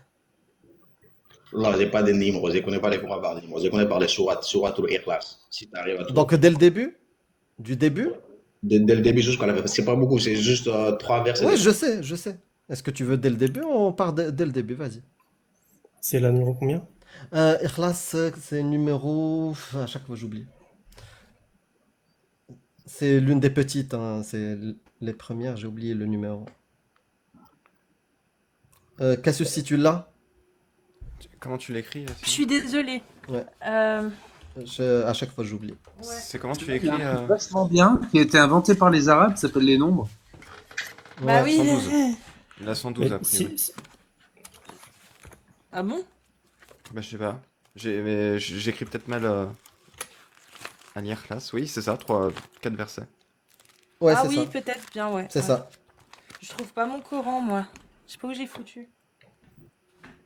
Speaker 4: Là, j'ai pas de numéros, je connais pas les courants par numéros, je connais par les sourates ou Ikhlas. Si tu arrives à trouver.
Speaker 2: Donc, dès le début, du début,
Speaker 4: Dès le début jusqu'à la fin. C'est pas beaucoup, c'est juste 3 versets.
Speaker 2: ouais, je sais. Est-ce que tu veux dès le début ou on part dès le début? Vas-y.
Speaker 6: C'est la numéro combien?
Speaker 2: Ikhlas, c'est numéro. À chaque fois, j'oublie. C'est l'une des petites, hein, c'est les premières, j'ai oublié le numéro. Cassius, si tu l'as,
Speaker 5: Comment tu l'écris,
Speaker 3: Je suis désolée.
Speaker 2: ouais,
Speaker 3: Euh,
Speaker 2: à chaque fois, j'oublie.
Speaker 3: ouais.
Speaker 5: C'est comment tu
Speaker 7: Il y
Speaker 5: l'écris
Speaker 7: a un truc vachement bien qui a été inventé par les Arabes, qui s'appelle les nombres.
Speaker 3: Bah
Speaker 2: Ouais.
Speaker 3: oui.
Speaker 5: 112. Il a 112
Speaker 6: Mais
Speaker 5: a priori.
Speaker 3: Ah bon?
Speaker 5: Bah, je sais pas. Mais j'écris peut-être mal à lire classe. Oui, c'est ça, 4 versets.
Speaker 2: Ouais,
Speaker 3: Ah
Speaker 2: c'est
Speaker 3: oui,
Speaker 2: ça.
Speaker 3: peut-être bien, ouais.
Speaker 2: C'est
Speaker 3: Ouais.
Speaker 2: ça.
Speaker 3: Je trouve pas mon Coran, moi. Je sais pas où j'ai foutu.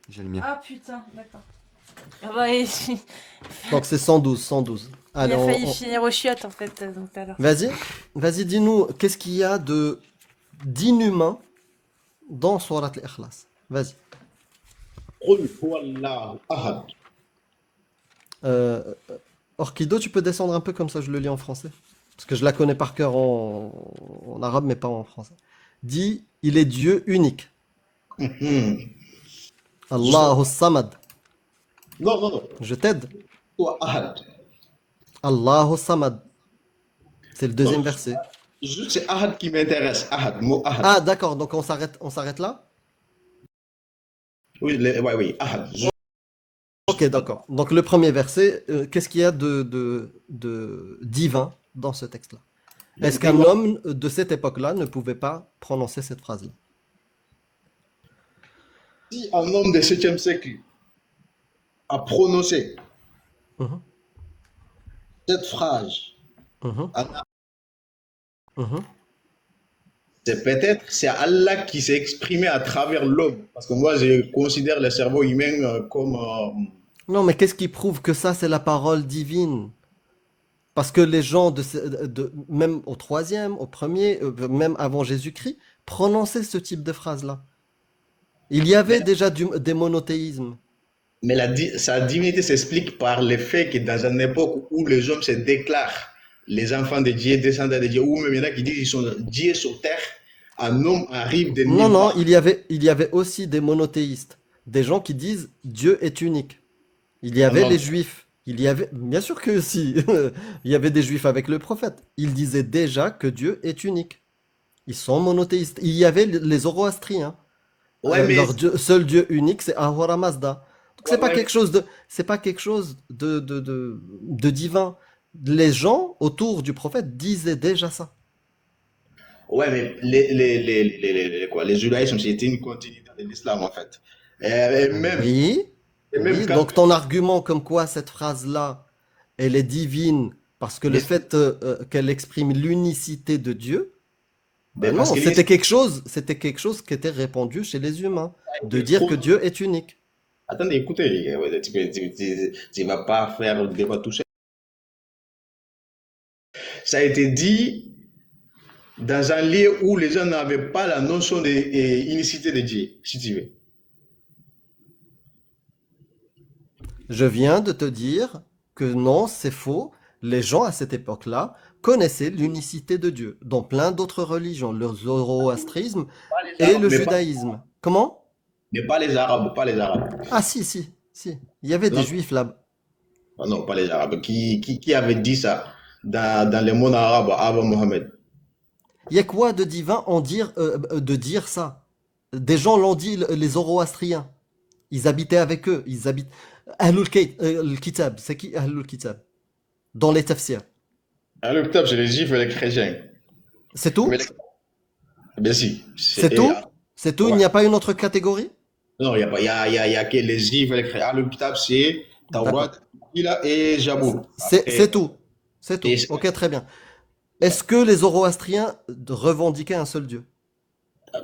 Speaker 5: J'ai le mien.
Speaker 3: Ah putain, d'accord. Ah bah, il
Speaker 2: Donc c'est 112, 112. Allez,
Speaker 3: a failli finir aux chiottes en fait, donc tout à l'heure.
Speaker 2: vas-y, dis-nous, qu'est-ce qu'il y a d'inhumain dans Surat al-Ikhlas? Vas-y.
Speaker 4: Qul huwallahu ahad.
Speaker 2: Orkido, tu peux descendre un peu comme ça, je le lis en français. Parce que je la connais par cœur en arabe, mais pas en français. Dis, il est Dieu unique.
Speaker 4: Mhm.
Speaker 2: Allahu Samad.
Speaker 4: Non.
Speaker 2: Je t'aide.
Speaker 4: Huwa ahad.
Speaker 2: Allahu Samad. C'est le deuxième
Speaker 4: Non.
Speaker 2: verset.
Speaker 4: Juste c'est ahad qui m'intéresse. Ahad, mot ahad.
Speaker 2: Ah, d'accord, donc on s'arrête là?
Speaker 4: Oui, oui, ahad.
Speaker 2: Ok, d'accord. Donc le premier verset, qu'est-ce qu'il y a de divin dans ce texte-là? Est-ce qu'un homme de cette époque-là ne pouvait pas prononcer cette phrase-là?
Speaker 4: Si un homme du 7e siècle a prononcé
Speaker 2: Mhm,
Speaker 4: cette phrase,
Speaker 2: mhm, mhm.
Speaker 4: c'est Allah qui s'est exprimé à travers l'homme. Parce que moi, je considère le cerveau humain comme.
Speaker 2: Non, mais qu'est-ce qui prouve que ça, c'est la parole divine? Parce que les gens, même au troisième, au premier, même avant Jésus-Christ, prononçaient ce type de phrase-là. Il y avait déjà des monothéismes.
Speaker 4: Mais sa divinité s'explique par le fait que dans une époque où les hommes se déclarent les enfants de Dieu, descendants de Dieu, ou même il y en a qui disent qu'ils sont Dieu sur terre, un homme arrive de nulle
Speaker 2: Non,
Speaker 4: part.
Speaker 2: il y avait aussi des monothéistes, des gens qui disent Dieu est unique. Il y avait
Speaker 4: non.
Speaker 2: les juifs. Bien sûr que si, il y avait des juifs avec le prophète. Ils disaient déjà que Dieu est unique. Ils sont monothéistes. Il y avait les zoroastriens.
Speaker 4: Ouais, mais
Speaker 2: Seul Dieu unique, c'est Ahura Mazda. Donc c'est
Speaker 4: Ouais,
Speaker 2: pas
Speaker 4: ouais.
Speaker 2: quelque chose de divin. Les gens autour du prophète disaient déjà ça.
Speaker 4: ouais, mais le judaïsme, c'était une continuité de l'islam en fait. Et même,
Speaker 2: Oui,
Speaker 4: et même
Speaker 2: oui.
Speaker 4: quand.
Speaker 2: Donc ton argument comme quoi cette phrase-là, elle est divine parce que le
Speaker 4: Mais-
Speaker 2: fait qu'elle exprime l'unicité de Dieu,
Speaker 4: Mais
Speaker 2: non,
Speaker 4: parce que
Speaker 2: c'était quelque chose qui était répandu chez les humains, de dire que Dieu est unique.
Speaker 4: Attendez, écoutez, ouais, tu vas pas faire le débat tout seul. Ça a été dit dans un lieu où les gens n'avaient pas la notion d'unicité de Dieu, si tu veux.
Speaker 2: Je viens de te dire que non, c'est faux. Les gens à cette époque-là connaissaient l'unicité de Dieu dans plein d'autres religions, le zoroastrisme et le judaïsme. Comment?
Speaker 4: Mais pas les Arabes, pas les Arabes.
Speaker 2: Ah si. Il y avait des
Speaker 4: Non.
Speaker 2: juifs là.
Speaker 4: Ah non, pas les Arabes. Qui avait dit ça dans le monde arabe avant Mohammed?
Speaker 2: Il y a quoi de divin de dire ça? Des gens l'ont dit, les Zoroastriens. Ils habitaient avec eux. Ils habitent. Kitab. C'est qui Ahlul Kitab? Dans les tafsirs.
Speaker 4: Ah, le top, c'est les juifs et les chrétiens.
Speaker 2: C'est tout?
Speaker 4: Mais ben si.
Speaker 2: C'est tout? C'est tout? Il
Speaker 4: Ouais.
Speaker 2: n'y a pas une autre catégorie?
Speaker 4: Non, il y a pas, il y a que les juifs et les chrétiens. Ah, le top, c'est
Speaker 2: D'accord.
Speaker 4: Taurat, Ila et Jabour.
Speaker 2: C'est tout. C'est tout.
Speaker 4: Et-
Speaker 2: Ok, très bien. Est-ce que les Zoroastriens revendiquaient un seul Dieu?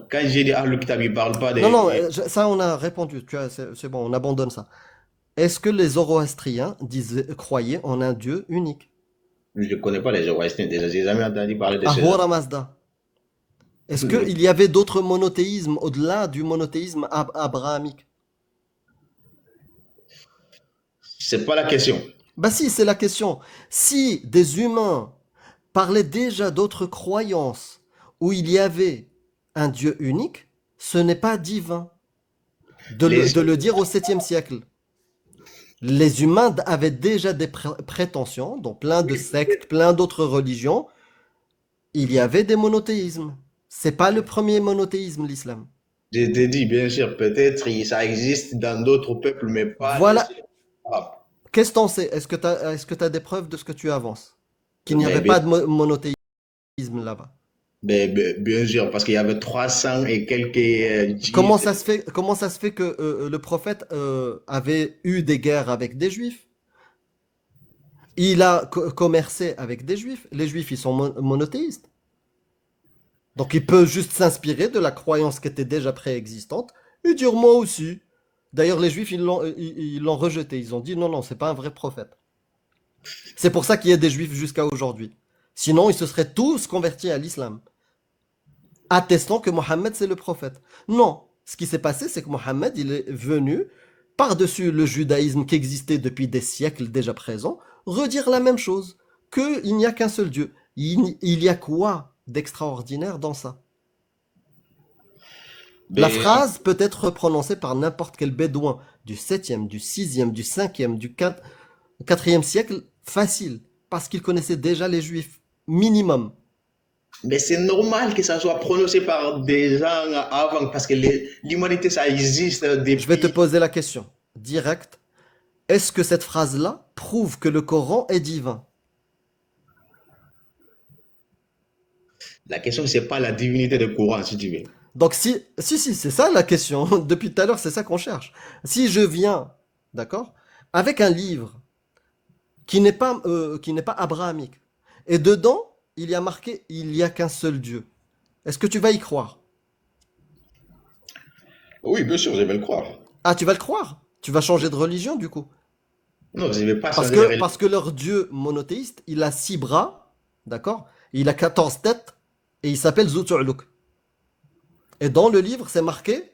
Speaker 4: Quand j'ai dit ah, le kitab, il parle pas des.
Speaker 2: Non, non, ça on a répondu. C'est bon, on abandonne ça. Est-ce que les Zoroastriens croyaient en un Dieu unique?
Speaker 4: Je ne connais pas les Zoroastriens déjà. J'ai jamais entendu parler de ces gens.
Speaker 2: Ahura Mazda. Est-ce qu'il y avait d'autres monothéismes au-delà du monothéisme abrahamique?
Speaker 4: C'est pas la question.
Speaker 2: Bah si, c'est la question. Si des humains parlaient déjà d'autres croyances où il y avait un Dieu unique, ce n'est pas divin de le dire au 7e siècle. Les humains avaient déjà des prétentions, dans plein de sectes, plein d'autres religions. Il y avait des monothéismes. C'est pas le premier monothéisme, l'islam.
Speaker 4: Je te dis, bien sûr, peut-être ça existe dans d'autres peuples, mais pas.
Speaker 2: Voilà.
Speaker 4: les Arabes.
Speaker 2: Qu'est-ce que t'en sais? Est-ce que t'as des preuves de ce que tu avances? Qu'il n'y
Speaker 4: Mais
Speaker 2: avait
Speaker 4: bien-
Speaker 2: pas de monothéisme là-bas.
Speaker 4: Bien sûr, parce qu'il y avait 300 et quelques. Juifs.
Speaker 2: Comment ça se fait que le prophète avait eu des guerres avec des juifs? Il a commercé avec des juifs. Les juifs, ils sont monothéistes. Donc il peut juste s'inspirer de la croyance qui était déjà préexistante et dire moi aussi. D'ailleurs, les juifs, ils l'ont rejeté. Ils ont dit non, non, c'est pas un vrai prophète. C'est pour ça qu'il y a des juifs jusqu'à aujourd'hui. Sinon, ils se seraient tous convertis à l'islam, attestant que Mohammed c'est le prophète. Non, ce qui s'est passé, c'est que Mohammed il est venu par-dessus le judaïsme qui existait depuis des siècles déjà présents, redire la même chose, qu'il n'y a qu'un seul Dieu. Il y a quoi d'extraordinaire dans ça? La
Speaker 4: Mais-
Speaker 2: phrase peut être prononcée par n'importe quel bédouin du 7e, du 6e, du 5e, du 4e siècle, facile, parce qu'il connaissait déjà les juifs, minimum.
Speaker 4: Mais c'est normal que ça soit prononcé par des gens avant, parce que l'humanité, ça existe depuis.
Speaker 2: Je vais te poser la question, direct. Est-ce que cette phrase-là prouve que le Coran est divin?
Speaker 4: La question, c'est pas la divinité du Coran, si tu veux.
Speaker 2: Donc si, c'est ça la question. Depuis tout à l'heure, c'est ça qu'on cherche. Si je viens, d'accord, avec un livre qui n'est pas abrahamique, et dedans, il y a marqué, il n'y a qu'un seul Dieu. Est-ce que tu vas y croire?
Speaker 4: Oui, bien sûr, je vais le croire.
Speaker 2: Ah, tu vas le croire? Tu vas changer de religion, du coup?
Speaker 4: Non, je ne vais pas
Speaker 2: Parce
Speaker 4: changer de
Speaker 2: que,
Speaker 4: religion.
Speaker 2: parce que leur Dieu monothéiste, il a 6 bras, d'accord? Il a 14 têtes, et il s'appelle Zutu'luk. Et dans le livre, c'est marqué,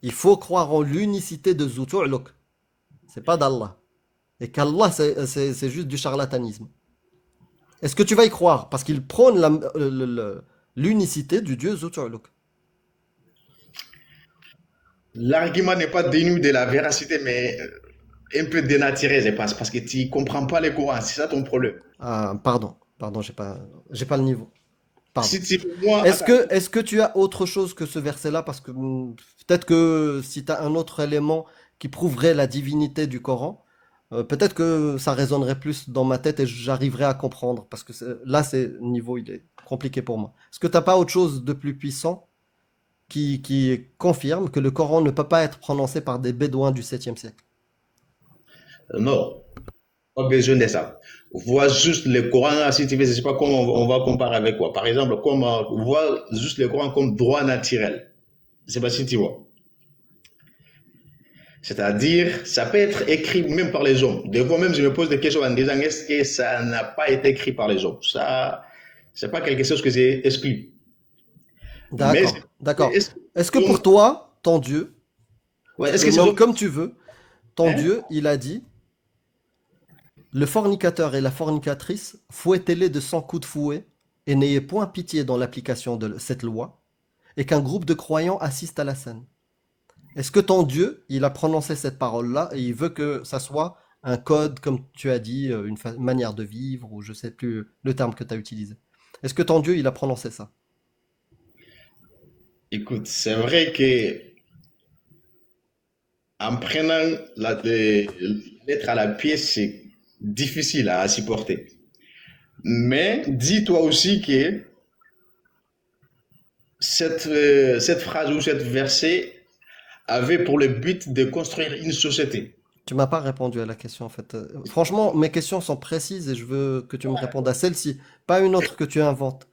Speaker 2: il faut croire en l'unicité de Zutu'luk. C'est pas d'Allah. Et qu'Allah, c'est juste du charlatanisme. Est-ce que tu vas y croire? Parce qu'il prône l'unicité du Dieu Zutu'luk.
Speaker 4: L'argument n'est pas dénu de la véracité, mais un peu dénaturé, je pense, parce que tu ne comprends pas le Coran. C'est ça ton problème.
Speaker 2: Ah, pardon, j'ai pas le niveau. Pardon.
Speaker 4: Si tu moi,
Speaker 2: Est-ce que tu as autre chose que ce verset-là? Parce que peut-être que si tu as un autre élément qui prouverait la divinité du Coran, peut-être que ça résonnerait plus dans ma tête et j'arriverais à comprendre. Parce que là, le niveau, il est compliqué pour moi. Est-ce que tu n'as pas autre chose de plus puissant qui confirme que le Coran ne peut pas être prononcé par des bédouins du 7e siècle?
Speaker 4: non, pas besoin de ça. Vois juste le Coran, si tu veux, je ne sais pas comment on va comparer avec quoi. Par exemple, vois juste le Coran comme droit naturel. Je ne sais pas si tu vois. C'est-à-dire, ça peut être écrit même par les hommes. Des fois même, je me pose des questions en disant, est-ce que ça n'a pas été écrit par les hommes? Ça, c'est pas quelque chose que j'ai exclu.
Speaker 2: D'accord,
Speaker 4: Mais-
Speaker 2: d'accord.
Speaker 4: Est-ce
Speaker 2: Est-ce que pour toi, ton Dieu,
Speaker 4: ouais, est-ce que c'est
Speaker 2: nomme comme tu veux, ton
Speaker 4: Hein?
Speaker 2: Dieu, il a dit, le fornicateur et la fornicatrice, fouettez-les de 100 coups de fouet, et n'ayez point pitié dans l'application de cette loi, et qu'un groupe de croyants assiste à la scène. Est-ce que ton Dieu, il a prononcé cette parole-là, et il veut que ça soit un code, comme tu as dit, une manière de vivre, ou je sais plus le terme que tu as utilisé. Est-ce que ton Dieu, il a prononcé ça?
Speaker 4: Écoute, c'est vrai que en prenant la lettre à la pièce, c'est difficile à supporter. Mais dis-toi aussi que cette phrase ou cette verset avait pour le but de construire une société.
Speaker 2: Tu m'as pas répondu à la question en fait. Franchement, mes questions sont précises et je veux que tu me répondes à celle-ci, pas une autre que tu inventes.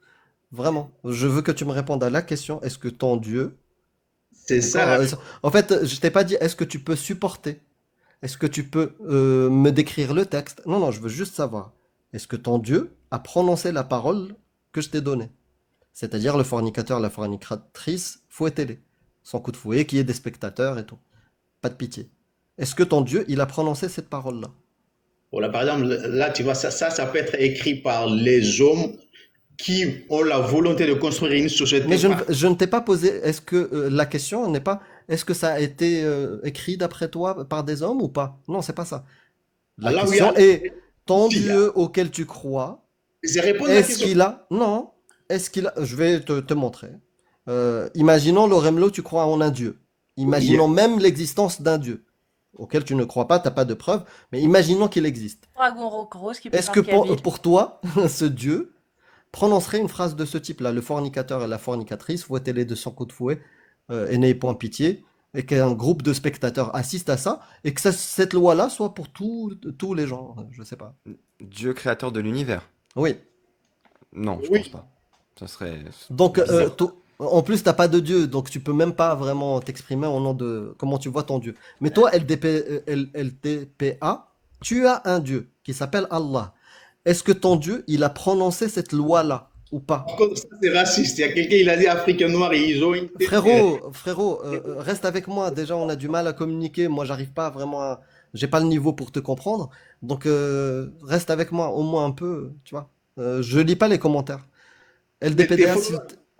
Speaker 2: Vraiment. Je veux que tu me répondes à la question, est-ce que ton Dieu,
Speaker 4: C'est ça
Speaker 2: d'accord?
Speaker 4: la
Speaker 2: En fait, je t'ai pas dit est-ce que tu peux supporter, est-ce que tu peux me décrire le texte? Non, non, je veux juste savoir. Est-ce que ton Dieu a prononcé la parole que je t'ai donnée? C'est-à-dire le fornicateur, la fornicatrice, fouettez-les. Sans coup de fouet, qu'il y ait des spectateurs et tout. Pas de pitié. Est-ce que ton Dieu, il a prononcé cette parole-là?
Speaker 4: Voilà, par exemple, là, tu vois, ça peut être écrit par les hommes qui ont la volonté de construire une société.
Speaker 2: Mais je ne t'ai pas posé, est-ce que la question n'est pas, est-ce que ça a été écrit d'après toi par des hommes ou pas? Non, c'est pas ça. La
Speaker 4: Là où il y
Speaker 2: question
Speaker 4: a...
Speaker 2: est, ton
Speaker 4: Si, là,
Speaker 2: Dieu auquel tu crois,
Speaker 4: je réponds à la
Speaker 2: est-ce
Speaker 4: question.
Speaker 2: qu'il a, non, est-ce qu'il a, je vais te montrer. Imaginons, Loremlo, tu crois en un Dieu. Imaginons même l'existence d'un Dieu, auquel tu ne crois pas, t'as pas de preuves, mais imaginons qu'il existe.
Speaker 3: Dragon Rose qui peut
Speaker 2: Est-ce que
Speaker 3: parler kabyle.
Speaker 2: pour toi, ce Dieu prononcerait une phrase de ce type-là, le fornicateur et la fornicatrice, fouettez-les de 100 coups de fouet, et n'ayez point pitié, et qu'un groupe de spectateurs assiste à ça, et que cette loi-là soit pour tous les gens, je sais pas.
Speaker 5: Dieu créateur de l'univers.
Speaker 2: Oui.
Speaker 5: Non, je
Speaker 4: Oui.
Speaker 5: pense pas. Ça serait
Speaker 2: Donc,
Speaker 5: bizarre.
Speaker 2: en plus, t'as pas de Dieu, donc tu peux même pas vraiment t'exprimer au nom de comment tu vois ton Dieu. Mais toi, LDPA, tu as un Dieu qui s'appelle Allah. Est-ce que ton Dieu, il a prononcé cette loi-là ou pas?
Speaker 4: Par contre, ça, c'est raciste. Il y a quelqu'un, il a dit Africain noir et ils ont une tête.
Speaker 2: Frérot, reste avec moi. Déjà, on a du mal à communiquer. Moi, j'arrive pas vraiment à... J'ai pas le niveau pour te comprendre. Donc, reste avec moi au moins un peu, tu vois. Je lis pas les commentaires. LDPDA,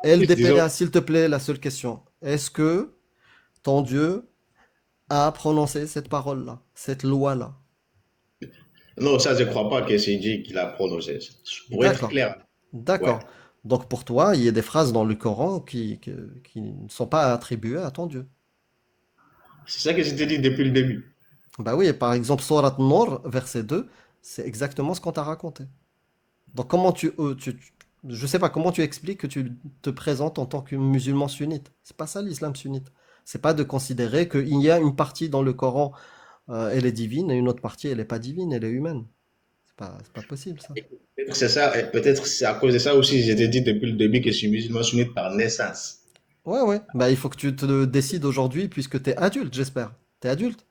Speaker 2: LDPDA, s'il te plaît, la seule question. Est-ce que ton Dieu a prononcé cette parole-là, cette loi-là?
Speaker 4: Non, ça, je ne crois pas que c'est Dieu qui l'a prononcé. Pour être
Speaker 2: D'accord.
Speaker 4: clair.
Speaker 2: D'accord.
Speaker 4: Ouais.
Speaker 2: Donc, pour toi, il y a des phrases dans le Coran qui ne sont pas attribuées à ton Dieu.
Speaker 4: C'est ça que je t'ai dit depuis le début.
Speaker 2: Bah oui, par exemple, Sourate Nour, verset 2, c'est exactement ce qu'on t'a raconté. Donc comment je sais pas, comment tu expliques que tu te présentes en tant que musulman sunnite? C'est pas ça l'islam sunnite. C'est pas de considérer qu'il y a une partie dans le Coran, elle est divine, et une autre partie, elle est pas divine, elle est humaine. C'est pas possible, ça.
Speaker 4: Peut-être c'est ça, et peut-être c'est à cause de ça aussi, je t'ai dit depuis le début que je suis musulman sunnite par naissance.
Speaker 2: Ouais, ouais. Bah, il faut que tu te décides aujourd'hui, puisque t'es adulte, j'espère. T'es adulte.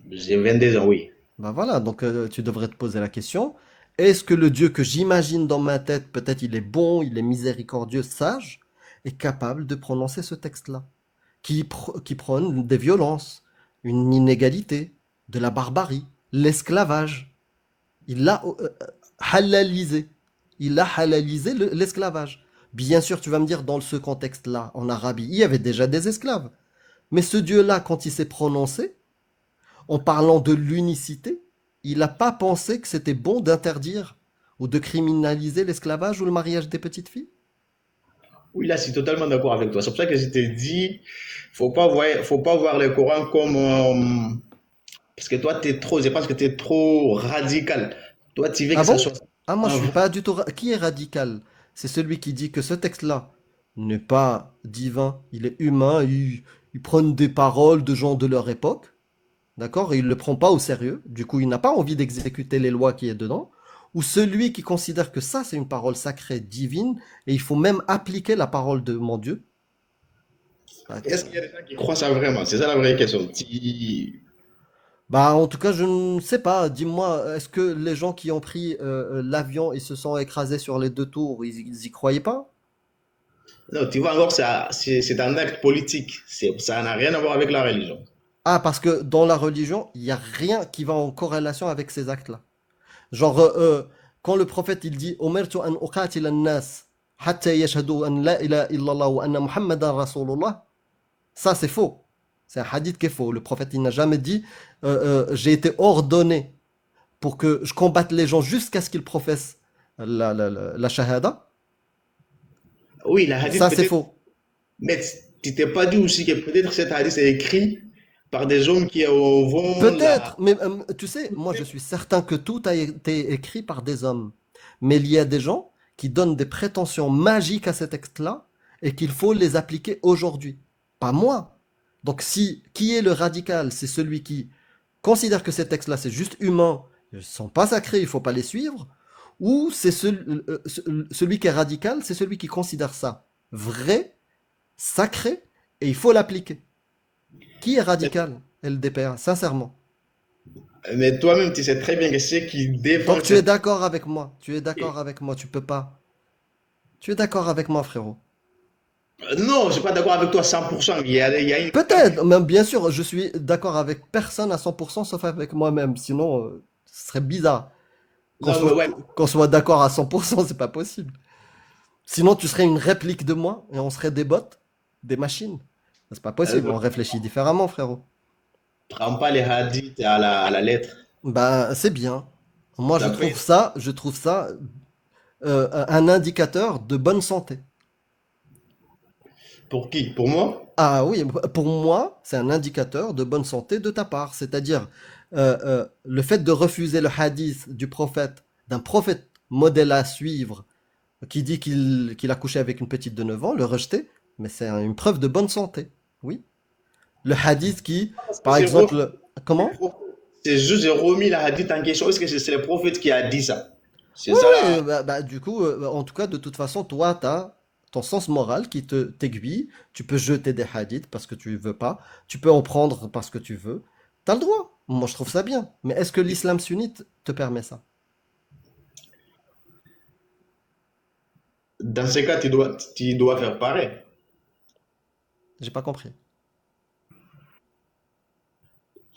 Speaker 4: J'ai 22 ans, oui.
Speaker 2: Bah voilà, donc tu devrais te poser la question, est-ce que le Dieu que j'imagine dans ma tête, peut-être il est bon, il est miséricordieux, sage, est capable de prononcer ce texte-là, qui prône des violences, une inégalité, de la barbarie, l'esclavage. Il l'a halalisé. Il a halalisé l'esclavage. Bien sûr, tu vas me dire, dans ce contexte-là, en Arabie, il y avait déjà des esclaves. Mais ce Dieu-là, quand il s'est prononcé, en parlant de l'unicité, il n'a pas pensé que c'était bon d'interdire ou de criminaliser l'esclavage ou le mariage des petites filles?
Speaker 4: Oui, là, je suis totalement d'accord avec toi. C'est pour ça que je t'ai dit, faut pas voir le Coran comme, parce que toi, je pense que tu es trop radical. Toi, tu veux
Speaker 2: Ah
Speaker 4: que ça
Speaker 2: bon?
Speaker 4: soit
Speaker 2: Ah, moi, je
Speaker 4: un
Speaker 2: suis pas du tout... Qui est radical? C'est celui qui dit que ce texte-là n'est pas divin, il est humain, il prône des paroles de gens de leur époque, d'accord? Et il ne le prend pas au sérieux, du coup, il n'a pas envie d'exécuter les lois qui est dedans. Ou celui qui considère que ça, c'est une parole sacrée, divine, et il faut même appliquer la parole de mon Dieu.
Speaker 4: Est-ce qu'il y a des gens qui croient ça vraiment? C'est ça la vraie question.
Speaker 2: Bah, en tout cas, je ne sais pas. Dis-moi, est-ce que les gens qui ont pris l'avion et se sont écrasés sur les deux tours, ils y croyaient pas?
Speaker 4: Non, tu vois encore, c'est un acte politique. Ça n'a rien à voir avec la religion.
Speaker 2: Ah, parce que dans la religion, il n'y a rien qui va en corrélation avec ces actes-là. Genre, quand le prophète il dit Umirtu an uqatila an-nas hatta yashhadu an la ilaha illallah wa anna Muhammadan Rasulullah, ça c'est faux. C'est un hadith qui est faux. Le prophète il n'a jamais dit j'ai été ordonné pour que je combatte les gens jusqu'à ce qu'ils professent la shahada,
Speaker 4: Oui, la hadith
Speaker 2: ça c'est
Speaker 4: peut-être,
Speaker 2: faux.
Speaker 4: mais tu t'es pas dit aussi que peut-être cette hadith est écrit par des hommes qui vont
Speaker 2: Peut-être, mais tu sais, moi je suis certain que tout a été écrit par des hommes. Mais il y a des gens qui donnent des prétentions magiques à ces textes-là et qu'il faut les appliquer aujourd'hui. Pas moi. Donc si qui est le radical, c'est celui qui considère que ces textes-là c'est juste humain, ils ne sont pas sacrés, il faut pas les suivre, ou c'est celui qui est radical, c'est celui qui considère ça vrai, sacré, et il faut l'appliquer. Qui est radical, LDPA, sincèrement?
Speaker 4: Mais toi-même, tu sais très bien que ceux qui
Speaker 2: Donc
Speaker 4: défendent
Speaker 2: tu es
Speaker 4: cette...
Speaker 2: d'accord avec moi, tu es d'accord avec moi, tu peux pas. Tu es d'accord avec moi, frérot.
Speaker 4: Non, je suis pas d'accord avec toi 100%. Il y a une...
Speaker 2: Peut-être, mais bien sûr, je suis d'accord avec personne à 100% sauf avec moi-même. Sinon, ce serait bizarre. Qu'on
Speaker 4: Non, mais
Speaker 2: soit,
Speaker 4: ouais.
Speaker 2: qu'on soit d'accord à 100%, c'est pas possible. Sinon, tu serais une réplique de moi et on serait des bots, des machines. C'est pas possible, on réfléchit différemment, frérot.
Speaker 4: Prends pas les hadiths à la lettre.
Speaker 2: Ben, c'est bien. Moi,
Speaker 4: D'après,
Speaker 2: je trouve ça un indicateur de bonne santé.
Speaker 4: pour qui? Pour moi?
Speaker 2: Ah oui, pour moi, c'est un indicateur de bonne santé de ta part. C'est-à-dire, le fait de refuser le hadith du prophète, d'un prophète modèle à suivre, qui dit qu'il a couché avec une petite de 9 ans, le rejeter, mais c'est une preuve de bonne santé. Oui. Le hadith qui,
Speaker 4: Parce que
Speaker 2: par exemple, comment?
Speaker 4: c'est juste j'ai remis la hadith en question. Est-ce que c'est le prophète qui a dit ça? C'est
Speaker 2: Oui,
Speaker 4: ça
Speaker 2: oui,
Speaker 4: là.
Speaker 2: du coup, en tout cas, de toute façon, toi, tu as ton sens moral qui t'aiguille. Tu peux jeter des hadiths parce que tu veux pas. Tu peux en prendre parce que tu veux. Tu as le droit. Moi, je trouve ça bien. Mais est-ce que l'islam sunnite te permet ça?
Speaker 4: Dans ce cas, tu dois faire pareil.
Speaker 2: J'ai pas compris.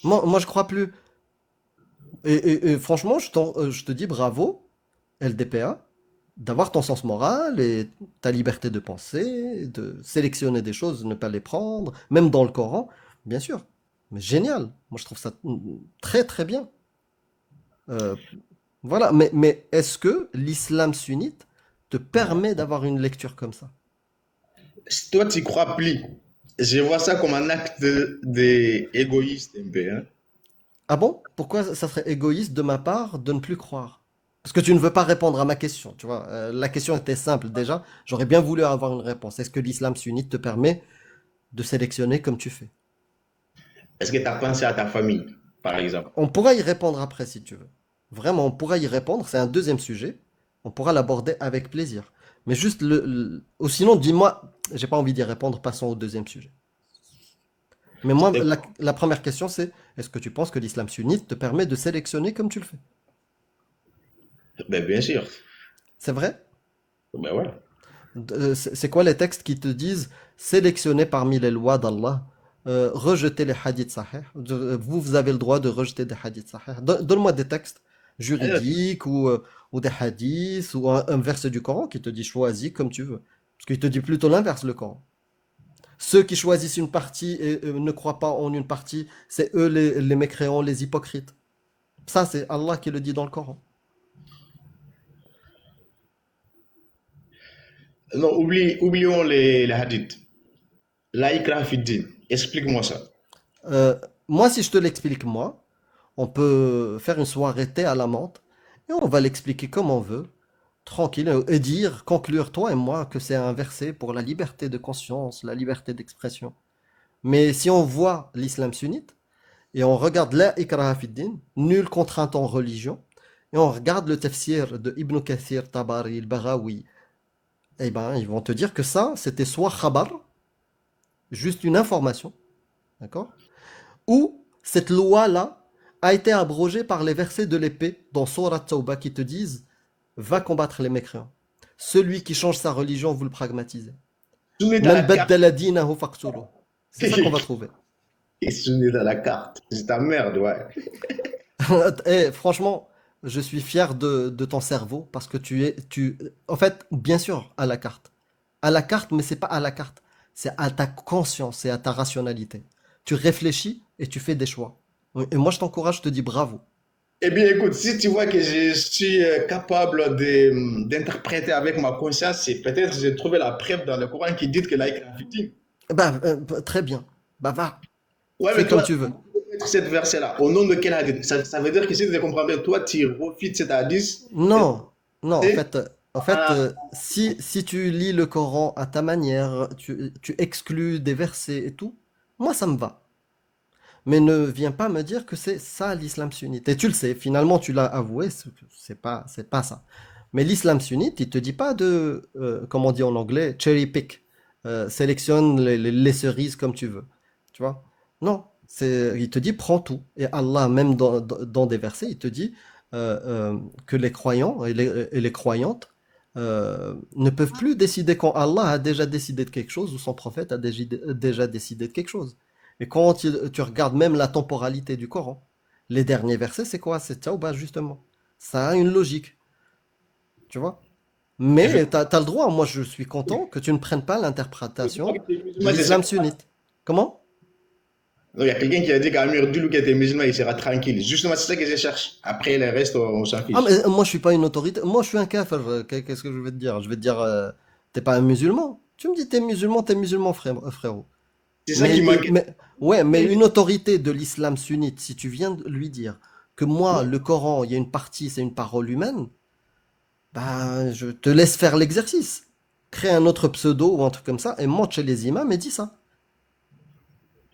Speaker 2: Moi, je crois plus. Et franchement, je te dis bravo, LDPA, d'avoir ton sens moral et ta liberté de penser, de sélectionner des choses, ne pas les prendre, même dans le Coran, bien sûr. Mais génial. Moi, je trouve ça très très bien. Euh, voilà. Mais est-ce que l'islam sunnite te permet d'avoir une lecture comme ça?
Speaker 4: Si toi, tu crois plus. Je vois ça comme un acte d'égoïste un peu, hein.
Speaker 2: Ah bon? Pourquoi ça serait égoïste de ma part de ne plus croire? Parce que tu ne veux pas répondre à ma question, tu vois. La question était simple déjà. J'aurais bien voulu avoir une réponse. Est-ce que l'islam sunnite te permet de sélectionner comme tu fais?
Speaker 4: Est-ce que tu as pensé à ta famille, par exemple?
Speaker 2: On pourra y répondre après si tu veux. Vraiment, on pourra y répondre. C'est un deuxième sujet. On pourra l'aborder avec plaisir. Mais juste ou sinon, dis-moi, j'ai pas envie d'y répondre, passons au deuxième sujet. Mais moi,
Speaker 4: C'est
Speaker 2: la première question, c'est est-ce que tu penses que l'islam sunnite te permet de sélectionner comme tu le fais?
Speaker 4: Ben, bien sûr.
Speaker 2: C'est vrai?
Speaker 4: Ben ouais.
Speaker 2: C'est quoi les textes qui te disent sélectionner parmi les lois d'Allah, rejeter les hadiths sahih? Vous avez le droit de rejeter des hadiths sahih. Donne-moi des textes juridiques ou des hadiths ou un verset du Coran qui te dit choisis comme tu veux. Parce qu'il te dit plutôt l'inverse, le Coran. Ceux qui choisissent une partie et ne croient pas en une partie, c'est eux les mécréants, les hypocrites. Ça, c'est Allah qui le dit dans le Coran.
Speaker 4: Non, oublions les hadiths. La ikra fi din. Explique-moi ça.
Speaker 2: Euh, Moi, si je te l'explique, moi, on peut faire une soirée thé à la menthe et on va l'expliquer comme on veut, tranquille, et dire, conclure, toi et moi, que c'est un verset pour la liberté de conscience, la liberté d'expression. Mais si on voit l'islam sunnite et on regarde la ikraha fid din, nulle contrainte en religion, et on regarde le tafsir de Ibn Kathir, Tabari, al-Baghawi, eh ben, ils vont te dire que ça, c'était soit khabar, juste une information, d'accord? Ou cette loi-là a été abrogée par les versets de l'épée dans Surat Tawbah qui te disent va combattre les mécréants. Celui qui change sa religion, vous le pragmatisez.
Speaker 4: Soumis dans la
Speaker 2: Man
Speaker 4: carte.
Speaker 2: baddala dinahu faqtuluh. C'est ça qu'on va trouver.
Speaker 4: Et soumis dans la carte. C'est ta merde, ouais.
Speaker 2: Et franchement, je suis fier de ton cerveau parce que en fait, bien sûr, à la carte. À la carte, mais c'est pas à la carte. C'est à ta conscience et à ta rationalité. Tu réfléchis et tu fais des choix. Et moi, je t'encourage, je te dis bravo.
Speaker 4: Eh bien, écoute, si tu vois que je suis capable d'interpréter avec ma conscience, c'est peut-être j'ai trouvé la preuve dans le Coran qui dit que là, il est victime.
Speaker 2: Très bien. Bah, va,
Speaker 4: Ouais,
Speaker 2: fais
Speaker 4: mais
Speaker 2: comme
Speaker 4: toi,
Speaker 2: tu veux.
Speaker 4: mettre cette verset-là, au nom de quel hadith? Ça veut dire que si tu comprends bien, toi, tu refites cet hadith et
Speaker 2: Non, non,
Speaker 4: c'est
Speaker 2: en fait,
Speaker 4: ah,
Speaker 2: si tu lis le Coran à ta manière, tu exclus des versets et tout, moi ça me va. Mais ne viens pas me dire que c'est ça l'islam sunnite. Et tu le sais, finalement tu l'as avoué, c'est pas ça. Mais l'islam sunnite, il te dit pas de, comme on dit en anglais, cherry pick, sélectionne les cerises comme tu veux. Tu vois? Non, il te dit prends tout. Et Allah, même dans des versets, il te dit que les croyants et les croyantes ne peuvent plus décider quand Allah a déjà décidé de quelque chose ou son prophète a déjà décidé de quelque chose. Et quand tu regardes même la temporalité du Coran, les derniers versets, c'est quoi? C'est Tawbah, justement. Ça a une logique, tu vois? Mais tu as le droit, moi je suis content que tu ne prennes pas l'interprétation de
Speaker 4: musulman, c'est ça.
Speaker 2: l'islam sunnite. Comment?
Speaker 4: Non, il y a quelqu'un qui a dit qu'Amir Dulou qui était musulman, il sera tranquille. Justement, c'est ça que je cherche. Après, le reste, on s'en
Speaker 2: Ah,
Speaker 4: fiche.
Speaker 2: mais moi je suis pas une autorité, moi je suis un kafir. Qu'est-ce que je vais te dire? Je vais te dire, t'es pas un musulman. Tu me dis t'es musulman, frérot.
Speaker 4: C'est ça qui manquait.
Speaker 2: Ouais, mais une autorité de l'islam sunnite, si tu viens de lui dire que moi, le Coran, il y a une partie, c'est une parole humaine, bah, je te laisse faire l'exercice. Crée un autre pseudo ou un truc comme ça et monte chez les imams et dis ça.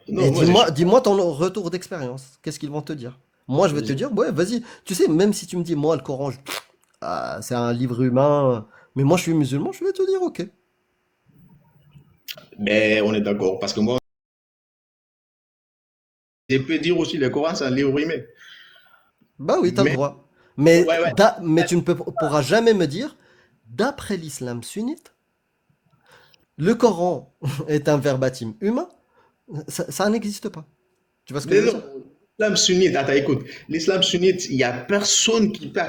Speaker 2: Et
Speaker 4: Non, moi, je
Speaker 2: dis-moi ton retour d'expérience. Qu'est-ce qu'ils vont te dire? Moi, je vais te dire, ouais, vas-y. Tu sais, même si tu me dis, moi, le Coran, c'est un livre humain, mais moi, je suis musulman, je vais te dire, ok.
Speaker 4: Mais on est d'accord. Parce que moi, je peux dire aussi le Coran, c'est un livre rimé.
Speaker 2: Bah oui, t'as le
Speaker 4: Mais,
Speaker 2: droit.
Speaker 4: ouais, ouais.
Speaker 2: Mais tu ne pourras jamais me dire, d'après l'islam sunnite, le Coran est un verbatim humain. Ça n'existe pas. Tu vois ce que
Speaker 4: Mais
Speaker 2: je veux
Speaker 4: non,
Speaker 2: dire?
Speaker 4: l'islam sunnite, attends, écoute. L'islam sunnite, il n'y a personne qui peut,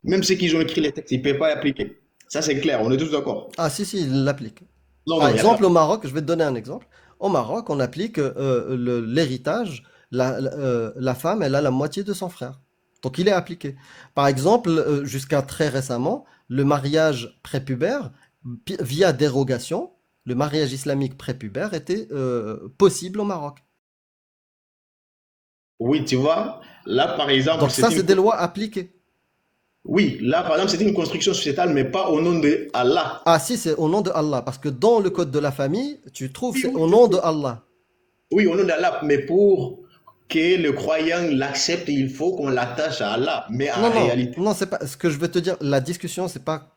Speaker 4: même ceux qui ont écrit les textes, ils ne peuvent pas l'appliquer. Ça, c'est clair, on est tous d'accord.
Speaker 2: Ah si, si, il l'applique.
Speaker 4: Non,
Speaker 2: Par
Speaker 4: non, il n'y a pas.
Speaker 2: exemple, au Maroc, je vais te donner un exemple. Au Maroc, on applique l'héritage. La femme, elle a la moitié de son frère. Donc, il est appliqué. Par exemple, jusqu'à très récemment, le mariage prépubère, via dérogation, le mariage islamique prépubère était possible au Maroc.
Speaker 4: Oui, tu vois, là, par exemple,
Speaker 2: Donc, ça, c'est des lois appliquées.
Speaker 4: oui, là, par exemple, c'est une construction sociétale, mais pas au nom de Allah.
Speaker 2: Ah, si, c'est au nom de Allah. Parce que dans le code de la famille, tu trouves,
Speaker 4: Oui,
Speaker 2: c'est
Speaker 4: oui,
Speaker 2: au nom de Allah.
Speaker 4: oui, au nom d'Allah, mais pour que le croyant l'accepte, il faut qu'on l'attache à Allah. Mais en
Speaker 2: Non, non,
Speaker 4: réalité,
Speaker 2: non, c'est pas ce que je veux te dire. La discussion, c'est pas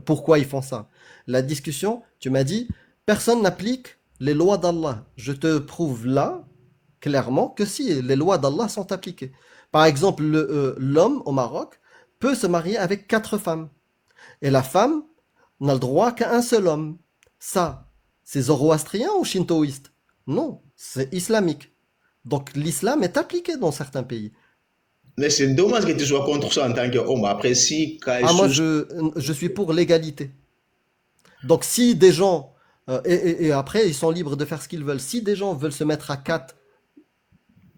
Speaker 2: pourquoi ils font ça. La discussion, tu m'as dit, personne n'applique les lois d'Allah. Je te prouve là, clairement, que si les lois d'Allah sont appliquées. Par exemple, l'homme au Maroc peut se marier avec 4 femmes. Et la femme n'a le droit qu'à un seul homme. Ça, c'est zoroastrien ou shintoïste? Non, c'est islamique. Donc l'islam est appliqué dans certains pays.
Speaker 4: mais c'est dommage que tu sois contre ça en tant qu'homme. Après, si, quand
Speaker 2: Ah, moi,
Speaker 4: sous-
Speaker 2: je suis pour l'égalité. Donc, si des gens, et après, ils sont libres de faire ce qu'ils veulent. Si des gens veulent se mettre à 4,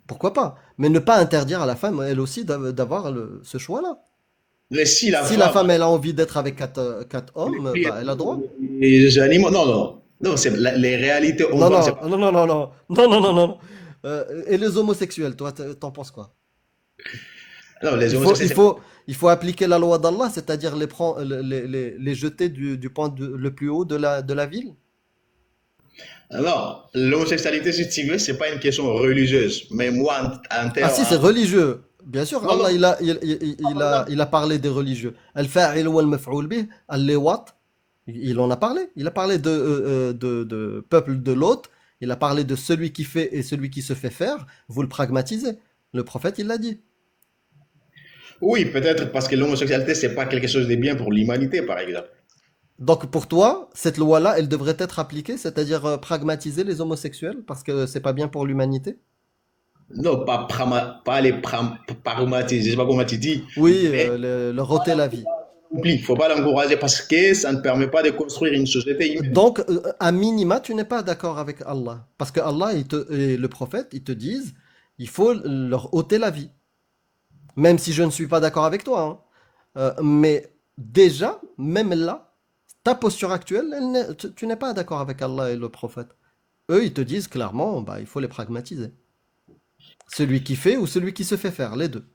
Speaker 2: pourquoi pas? Mais ne pas interdire à la femme, elle aussi, d'avoir ce choix-là.
Speaker 4: mais si la
Speaker 2: Si la
Speaker 4: femme,
Speaker 2: femme, elle a envie d'être avec 4 hommes, bah, elle a droit.
Speaker 4: les animaux, non, non, non, c'est les réalités
Speaker 2: Non,
Speaker 4: hommes-femmes,
Speaker 2: non,
Speaker 4: c'est pas.
Speaker 2: non, non, non, non, non, non, non, non. Et les homosexuels, toi, t'en penses quoi?
Speaker 4: Non, les
Speaker 2: Il faut,
Speaker 4: homosexuels,
Speaker 2: il faut, il faut appliquer la loi d'Allah, c'est-à-dire les jeter du point le plus haut de la ville.
Speaker 4: non, l'homosexualité, si tu veux, c'est pas une question religieuse. Mais moi,
Speaker 2: Ah si, c'est religieux. Bien sûr,
Speaker 4: non,
Speaker 2: Allah,
Speaker 4: non,
Speaker 2: il a parlé des religieux. Al-fa'il wal maf'oul bih, al-liwat, il en a parlé. Il a parlé de peuple de l'autre. Il a parlé de celui qui fait et celui qui se fait faire. Vous le pragmatisez. Le prophète, il l'a dit.
Speaker 4: oui, peut-être parce que l'homosexualité, c'est pas quelque chose de bien pour l'humanité, par exemple.
Speaker 2: Donc pour toi, cette loi-là, elle devrait être appliquée, c'est-à-dire pragmatiser les homosexuels parce que c'est pas bien pour l'humanité.
Speaker 4: Non, pas les pragmatiser, je sais pas comment tu dis,
Speaker 2: Oui,
Speaker 4: mais
Speaker 2: leur ôter la vie.
Speaker 4: il faut pas l'encourager parce que ça ne permet pas de construire une société humaine.
Speaker 2: Donc, à minima, tu n'es pas d'accord avec Allah. Parce que Allah et le prophète, ils te disent, il faut leur ôter la vie. Même si je ne suis pas d'accord avec toi, hein. Mais déjà, même là, ta posture actuelle, tu n'es pas d'accord avec Allah et le prophète. Eux, ils te disent clairement, bah, il faut les pragmatiser. Celui qui fait ou celui qui se fait faire, les deux.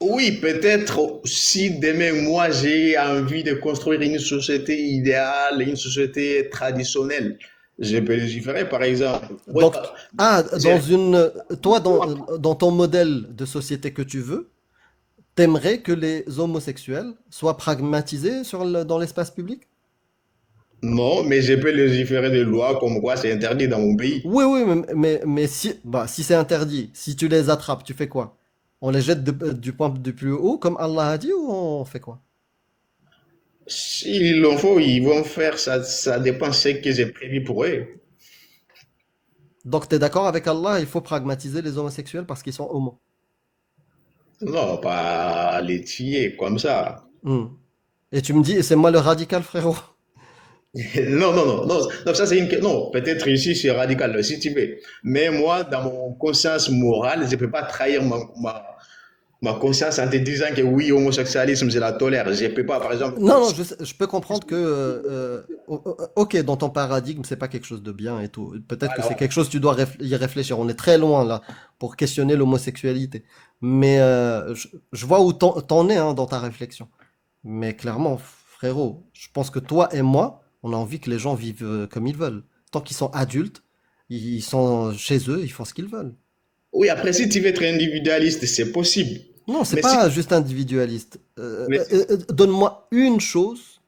Speaker 4: Oui, peut-être si demain, moi, j'ai envie de construire une société idéale, une société traditionnelle, je peux légiférer, par exemple. Ouais,
Speaker 2: Donc,
Speaker 4: j'ai-
Speaker 2: toi, dans ton modèle de société que tu veux, t'aimerais que les homosexuels soient pragmatisés dans l'espace public?
Speaker 4: non, mais je peux légiférer des lois comme quoi c'est interdit dans mon pays.
Speaker 2: Oui, oui, mais si c'est interdit, si tu les attrapes, tu fais quoi? On les jette du point du plus haut, comme Allah a dit, ou on fait quoi?
Speaker 4: S'il en faut, ils vont faire ça, ça dépend de ce que j'ai prévu pour eux.
Speaker 2: Donc, tu es d'accord avec Allah, il faut pragmatiser les homosexuels parce qu'ils sont homos.
Speaker 4: Non, pas les tuer comme ça.
Speaker 2: Hmm. Et tu me dis, c'est moi le radical, frérot.
Speaker 4: Non, non, non, non, non, ça c'est une... Non, peut-être ici c'est radical, si tu veux. Mais moi, dans mon conscience morale, je ne peux pas trahir ma conscience en te disant que oui, homosexualisme, je la tolère. Je ne peux pas, par exemple...
Speaker 2: Non, non, je peux comprendre que, ok, dans ton paradigme, c'est pas quelque chose de bien et tout. Peut-être que c'est
Speaker 4: Alors,
Speaker 2: quelque chose, tu dois y réfléchir. On est très loin là pour questionner l'homosexualité. Mais je vois où t'en es hein, dans ta réflexion. Mais clairement, frérot, je pense que toi et moi, on a envie que les gens vivent comme ils veulent. Tant qu'ils sont adultes, ils sont chez eux, ils font ce qu'ils veulent.
Speaker 4: oui, après, si tu veux être individualiste, c'est possible.
Speaker 2: Non, c'est
Speaker 4: Mais si...
Speaker 2: pas juste individualiste.
Speaker 4: Mais,
Speaker 2: Donne-moi une chose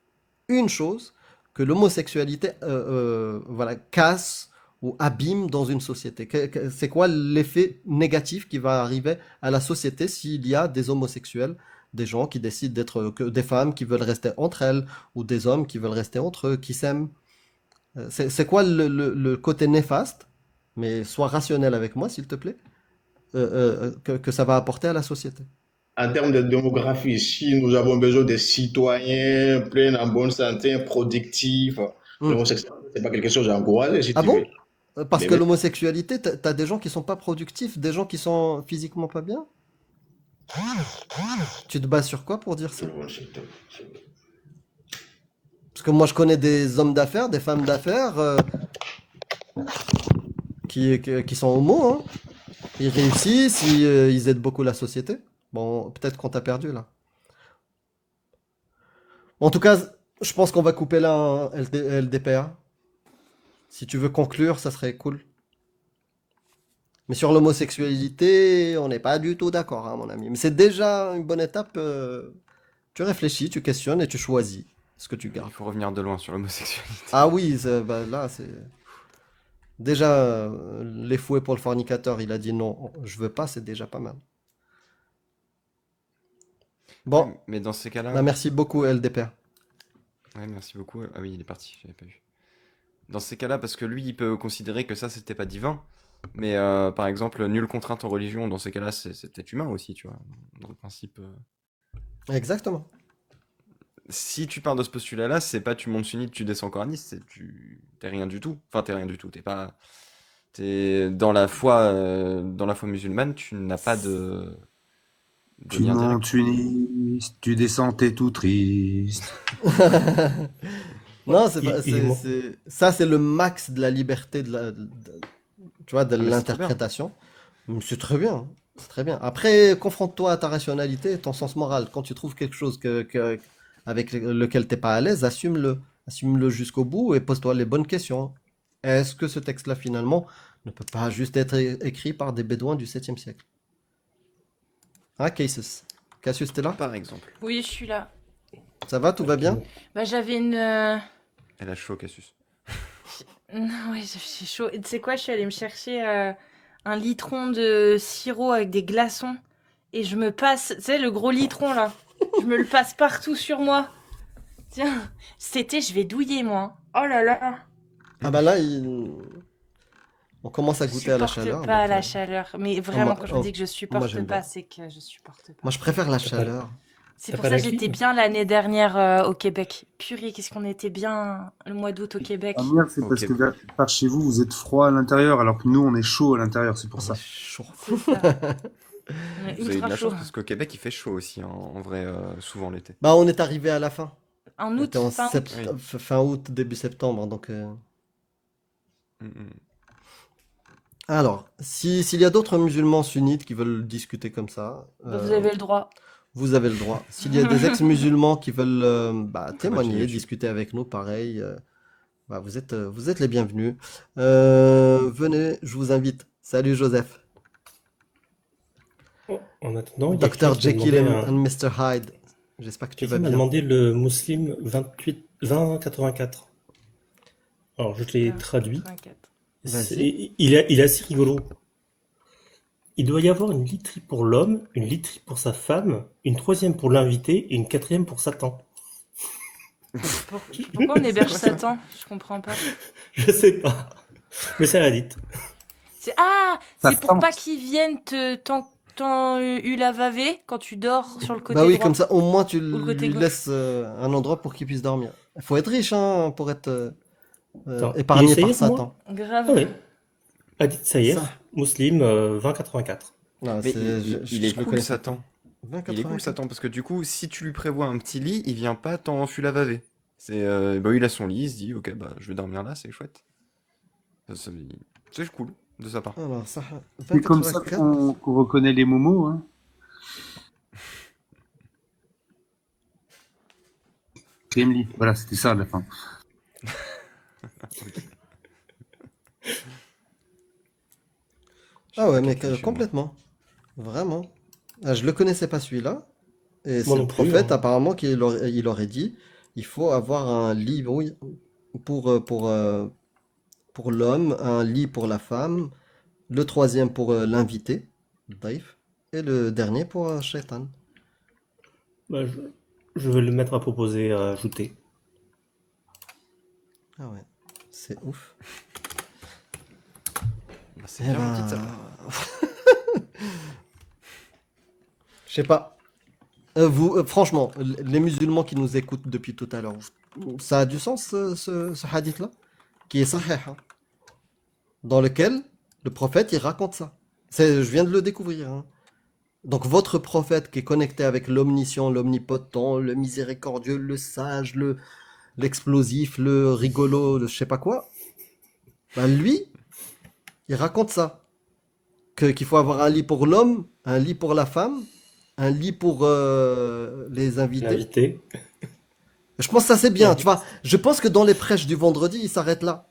Speaker 2: que l'homosexualité voilà, casse ou abîme dans une société. C'est quoi l'effet négatif qui va arriver à la société s'il y a des homosexuels, des gens qui décident d'être que des femmes qui veulent rester entre elles ou des hommes qui veulent rester entre eux, qui s'aiment. C'est quoi le côté néfaste, mais sois rationnel avec moi s'il te plaît, que ça va apporter à la société.
Speaker 4: en termes de démographie, si nous avons besoin de citoyens pleins en bonne santé, productifs,
Speaker 2: Hmm.
Speaker 4: l'homosexualité, c'est pas quelque chose à encourager, si
Speaker 2: Ah
Speaker 4: tu veux.
Speaker 2: bon? Parce
Speaker 4: Mais
Speaker 2: que
Speaker 4: oui,
Speaker 2: l'homosexualité, t'as des gens qui sont pas productifs, des gens qui sont physiquement pas bien? Tu te bases sur quoi pour dire ça? Parce que moi je connais des hommes d'affaires, des femmes d'affaires qui sont homos, hein. Ils réussissent, ils aident beaucoup la société. Bon, peut-être qu'on t'a perdu là. En tout cas, je pense qu'on va couper là un LDPA. Si tu veux conclure, ça serait cool. Mais sur l'homosexualité, on n'est pas du tout d'accord, hein, mon ami. Mais c'est déjà une bonne étape. Tu réfléchis, tu questionnes et tu choisis ce que tu
Speaker 5: Il
Speaker 2: gardes.
Speaker 5: faut revenir de loin sur l'homosexualité.
Speaker 2: Ah oui, bah, là, c'est... Déjà, les fouets pour le fornicateur, il a dit non, je veux pas, c'est déjà pas mal. Bon,
Speaker 5: Ouais, mais dans ces cas-là...
Speaker 2: bah, merci beaucoup, LDPR.
Speaker 5: Ouais, merci beaucoup. Ah oui, il est parti, j'avais pas vu. Dans ces cas-là, parce que lui, il peut considérer que ça, c'était pas divin. Mais par exemple, nulle contrainte en religion, dans ces cas-là, c'est peut-être humain aussi, tu vois. Dans le principe...
Speaker 2: Exactement.
Speaker 5: Si tu pars de ce postulat-là, c'est pas tu montes sunnite, tu descends coraniste, c'est t'es rien du tout. Enfin, t'es rien du tout. T'es pas... T'es dans la foi musulmane, tu n'as pas de
Speaker 7: Tu
Speaker 5: lien direct.
Speaker 7: montes uniste, tu descends, t'es tout triste.
Speaker 2: Non, c'est pas,
Speaker 6: Il ment.
Speaker 2: ça, c'est le max de la liberté tu vois, de
Speaker 5: Ah, mais c'est trop bien.
Speaker 2: l'interprétation. C'est très bien, hein. C'est très bien. Après, confronte-toi à ta rationalité, et ton sens moral. Quand tu trouves quelque chose avec lequel t'es pas à l'aise, assume-le. Assume-le jusqu'au bout et pose-toi les bonnes questions. Est-ce que ce texte-là, finalement, ne peut pas juste être écrit par des bédouins du 7e siècle? Ah, Casus. Cassius, t'es là?
Speaker 5: Par exemple.
Speaker 3: Oui, je suis là.
Speaker 2: Ça va, tout va bien?
Speaker 3: Bah, j'avais une.
Speaker 5: Elle a chaud, Cassius.
Speaker 3: Non, oui, j'ai chaud. Et tu sais quoi, je suis allée me chercher un litron de sirop avec des glaçons. Et je me passe, tu sais, le gros litron là. Je me le passe partout sur moi. Tiens, c'était, je vais douiller moi. Oh là là.
Speaker 2: Ah bah là, on commence à
Speaker 3: Je
Speaker 2: goûter à la
Speaker 3: supporte
Speaker 2: chaleur.
Speaker 3: pas
Speaker 2: donc,
Speaker 3: la chaleur. Mais vraiment,
Speaker 2: moi,
Speaker 3: quand je vous dis que je
Speaker 2: moi,
Speaker 3: supporte
Speaker 2: j'aime
Speaker 3: pas,
Speaker 2: bien.
Speaker 3: c'est que je supporte pas.
Speaker 2: Moi, je préfère la
Speaker 6: T'as pas,
Speaker 2: chaleur.
Speaker 3: C'est
Speaker 6: T'as
Speaker 3: pour
Speaker 6: pas
Speaker 3: ça
Speaker 6: la
Speaker 3: que j'étais
Speaker 6: clim?
Speaker 3: bien l'année dernière au Québec. Purée, qu'est-ce qu'on était bien le mois d'août au Québec.
Speaker 7: Ah merde, c'est parce
Speaker 5: Ok.
Speaker 7: que par chez vous, vous êtes froid à l'intérieur, alors que nous, on est chaud à l'intérieur, c'est pour
Speaker 2: On est
Speaker 7: ça.
Speaker 2: chaud.
Speaker 3: C'est ça. On est
Speaker 5: Vous avez de
Speaker 3: ultra
Speaker 5: la
Speaker 3: chaud.
Speaker 5: chance parce qu'au Québec il fait chaud aussi, hein, en vrai, souvent l'été.
Speaker 2: Bah, on est arrivé à la fin.
Speaker 3: En
Speaker 2: On
Speaker 3: août,
Speaker 2: était en
Speaker 3: fin août.
Speaker 5: Oui.
Speaker 2: fin août, début septembre. Donc,
Speaker 5: Mm.
Speaker 2: alors, s'il y a d'autres musulmans sunnites qui veulent discuter comme ça,
Speaker 3: Bah, vous avez le droit.
Speaker 2: vous avez le droit. S'il y a des ex-musulmans qui veulent
Speaker 5: Ah bah,
Speaker 2: témoigner,
Speaker 5: tu-
Speaker 2: discuter avec nous, pareil, bah, vous êtes les bienvenus. Venez, je vous invite. Salut Joseph.
Speaker 6: Oh, en attendant, il y a
Speaker 2: Dr.
Speaker 6: quelqu'un qui m'a
Speaker 2: Jekyll
Speaker 6: demandé,
Speaker 2: and Mr. Hyde. J'espère que tu vas
Speaker 6: quelqu'un m'a
Speaker 2: bien.
Speaker 6: demandé le Muslim 2084. Alors, je te l'ai traduit.
Speaker 3: 84.
Speaker 2: Vas-y.
Speaker 6: Il est assez rigolo. Il doit y avoir une literie pour l'homme, une literie pour sa femme, une troisième pour l'invité et une quatrième pour Satan.
Speaker 3: Pourquoi on héberge Satan? Je comprends pas.
Speaker 6: Je sais pas. Mais c'est la dite.
Speaker 3: Ah,
Speaker 7: Ça
Speaker 3: c'est pour
Speaker 7: tente.
Speaker 3: pas qu'ils viennent ulavaver quand tu dors sur le côté
Speaker 2: Bah oui,
Speaker 3: droit.
Speaker 2: comme ça, au moins tu
Speaker 3: Ou le côté
Speaker 2: lui
Speaker 3: gauche.
Speaker 2: laisses un endroit pour qu'il puisse dormir. Il faut être riche hein, pour être
Speaker 6: Attends,
Speaker 2: épargné
Speaker 6: il est
Speaker 2: par
Speaker 6: saïd, moi
Speaker 2: Satan.
Speaker 3: Grave.
Speaker 6: Ah oui. Hadith Saïr,
Speaker 2: Ça.
Speaker 6: Muslim 2084.
Speaker 2: Non,
Speaker 5: Mais
Speaker 2: je
Speaker 5: il est
Speaker 2: le
Speaker 5: cool
Speaker 2: connais.
Speaker 5: Satan.
Speaker 2: 20,
Speaker 5: Il est cool
Speaker 2: 84.
Speaker 5: Satan parce que du coup, si tu lui prévois un petit lit, il vient pas t'en fulavaver. Bah, il a son lit, il se dit ok bah je vais dormir là, c'est chouette. C'est cool de sa part.
Speaker 2: Alors, ça,
Speaker 7: C'est comme ça
Speaker 2: 2084.
Speaker 7: qu'on reconnaît les momos, hein. Kremli. Voilà, c'était ça à la fin.
Speaker 2: Ah ouais,
Speaker 5: J'ai
Speaker 2: mais
Speaker 5: chez moi.
Speaker 2: complètement. Vraiment. Ah, je le connaissais pas celui-là. Et c'est
Speaker 6: Moi
Speaker 2: le
Speaker 6: non plus,
Speaker 2: prophète
Speaker 6: hein.
Speaker 2: apparemment il aurait dit, il faut avoir un lit, oui, pour l'homme, un lit pour la femme, le troisième pour l'invité, daif, et le dernier pour Shaitan.
Speaker 6: Bah, je vais le mettre à proposer, à ajouter.
Speaker 2: Ah ouais, c'est ouf.
Speaker 5: Bah, c'est
Speaker 2: Eh
Speaker 5: bien gentil de sa
Speaker 2: ben,
Speaker 5: part.
Speaker 2: je sais pas. Franchement, les musulmans qui nous écoutent depuis tout à l'heure, ça a du sens ce hadith-là, qui est sahih, hein, dans lequel le prophète il raconte ça. Je viens de le découvrir, hein. Donc votre prophète qui est connecté avec l'omniscient, l'omnipotent, le miséricordieux, le sage, l'explosif, le rigolo, le je sais pas quoi, ben lui, il raconte ça. Qu'il faut avoir un lit pour l'homme, un lit pour la femme, un lit pour les invités.
Speaker 6: L'invité.
Speaker 2: Je pense que ça c'est bien, tu vois. Je pense que dans les prêches du vendredi, il s'arrête là.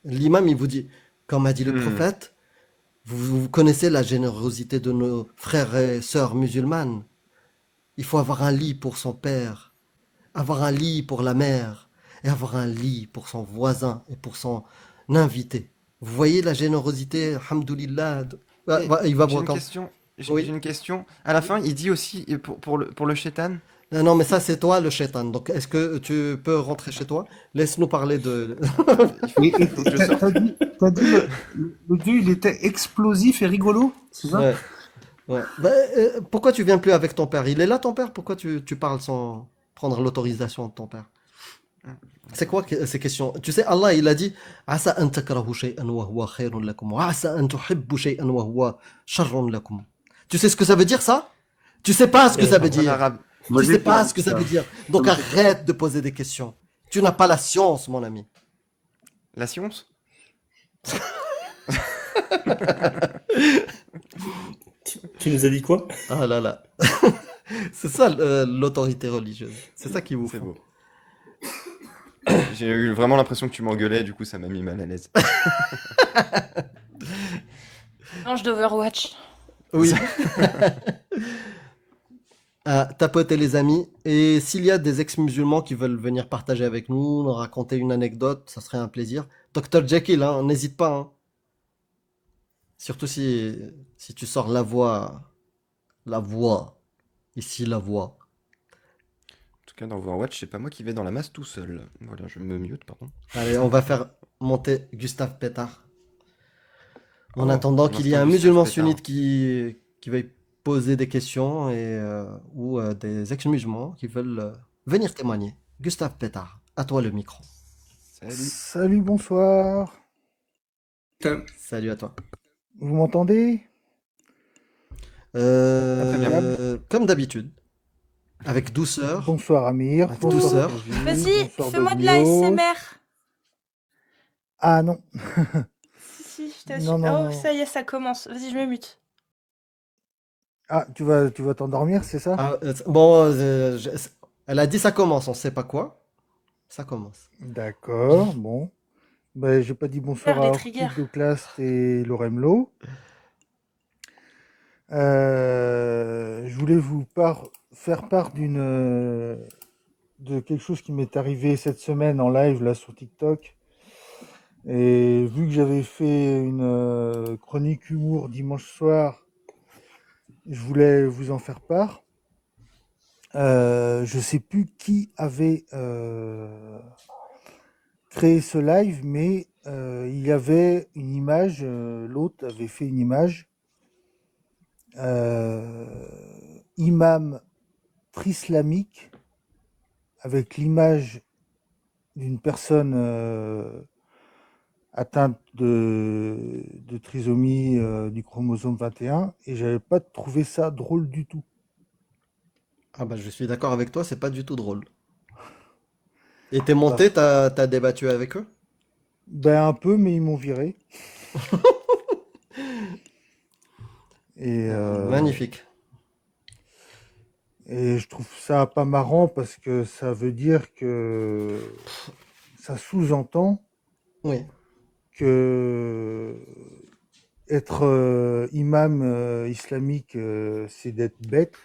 Speaker 2: L'imam, il vous dit, comme a dit le prophète, vous connaissez la générosité de nos frères et sœurs musulmanes. Il faut avoir un lit pour son père, avoir un lit pour la mère, et avoir un lit pour son voisin et pour son invité. Vous voyez la générosité, alhamdoulilah. Il va
Speaker 5: J'ai
Speaker 2: voir
Speaker 5: une
Speaker 2: quand.
Speaker 5: question.
Speaker 2: Oui.
Speaker 5: J'ai une question. À la fin, il dit aussi pour le chétan.
Speaker 2: Non, mais ça c'est toi le shaitan. Donc est-ce que tu peux rentrer chez toi? Laisse-nous parler de.
Speaker 7: Et
Speaker 5: Faut que je sorte.
Speaker 7: t'as dit le dieu, il était explosif et rigolo, c'est ça?
Speaker 2: Ouais. Ouais. Bah, pourquoi tu viens plus avec ton père? Il est là ton père? Pourquoi tu parles sans prendre l'autorisation de ton père? C'est quoi ces questions? Tu sais, Allah il a dit Asa an takrahu shay'an wa huwa khayrun lakum wa asa an tuhibbu shay'an wa huwa sharrun lakum. Tu sais ce que ça veut dire ça? Tu sais pas ce que ça veut
Speaker 5: En
Speaker 2: dire.
Speaker 5: arabe.
Speaker 7: Moi,
Speaker 2: Tu
Speaker 7: j'ai
Speaker 2: sais pas
Speaker 7: peur
Speaker 2: ce que
Speaker 7: de
Speaker 2: ça veut dire. Donc
Speaker 7: Ça me fait
Speaker 2: arrête de poser des questions. Tu n'as pas la science, mon ami.
Speaker 5: La science?
Speaker 6: Tu nous as dit quoi?
Speaker 2: Ah là là. C'est ça l'autorité religieuse. C'est ça qui vous
Speaker 5: C'est
Speaker 2: faut.
Speaker 5: beau. J'ai eu vraiment l'impression que tu m'engueulais, du coup ça m'a mis mal à l'aise.
Speaker 3: Ange d'Overwatch.
Speaker 2: Oui. Tapoter les amis. Et s'il y a des ex-musulmans qui veulent venir partager avec nous, nous raconter une anecdote, ça serait un plaisir. Dr. Jekyll, hein, n'hésite pas. Hein. Surtout si tu sors la voix. La voix. Ici, la voix.
Speaker 5: En tout cas, dans Overwatch, c'est pas moi qui vais dans la masse tout seul. Voilà, je me mute, pardon.
Speaker 2: Allez, on va faire monter Gustave Pétard. En
Speaker 5: Oh,
Speaker 2: attendant
Speaker 5: un
Speaker 2: qu'il y ait
Speaker 5: instant
Speaker 2: un
Speaker 5: Gustave
Speaker 2: musulman
Speaker 5: Pétard.
Speaker 2: sunnite qui veuille poser des questions ou des ex-musulmans qui veulent venir témoigner. Gustave Pétard, à toi le micro.
Speaker 5: Salut.
Speaker 7: Salut, bonsoir.
Speaker 2: Salut à toi.
Speaker 7: Vous m'entendez?
Speaker 5: Très bien.
Speaker 2: Comme d'habitude, avec douceur.
Speaker 7: Bonsoir Amir,
Speaker 2: Avec
Speaker 7: bonsoir
Speaker 2: douceur.
Speaker 7: Kevin,
Speaker 3: Vas-y,
Speaker 7: bonsoir
Speaker 3: fais-moi de
Speaker 7: Domios.
Speaker 3: l'ASMR.
Speaker 7: Ah non,
Speaker 3: Si, je
Speaker 7: non,
Speaker 3: t'assure.
Speaker 7: non,
Speaker 3: Oh,
Speaker 7: non.
Speaker 3: ça y est, ça commence. Vas-y, je me mute.
Speaker 7: Ah, tu vas t'endormir, c'est ça?
Speaker 2: Ah, bon, elle a dit ça commence, on sait pas quoi. Ça commence.
Speaker 7: D'accord, bon. Ben, j'ai pas dit bonsoir
Speaker 3: Faire les
Speaker 7: à
Speaker 3: triggers.
Speaker 7: Orchid Doclast et Loremlo. Je voulais faire part de quelque chose qui m'est arrivé cette semaine en live là sur TikTok. Et vu que j'avais fait une chronique humour dimanche soir, je voulais vous en faire part. Je sais plus qui avait créé ce live, mais il y avait une image, l'autre avait fait une image, imam trislamique, avec l'image d'une personne atteinte de trisomie du chromosome 21, et j'avais pas trouvé ça drôle du tout.
Speaker 2: Ah bah je suis d'accord avec toi, c'est pas du tout drôle. Et t'es monté, t'as débattu avec eux?
Speaker 7: Ben un peu, mais ils m'ont viré. Et,
Speaker 2: Magnifique.
Speaker 7: et je trouve ça pas marrant parce que ça veut dire que ça sous-entend
Speaker 2: Oui.
Speaker 7: que être imam islamique, c'est d'être bête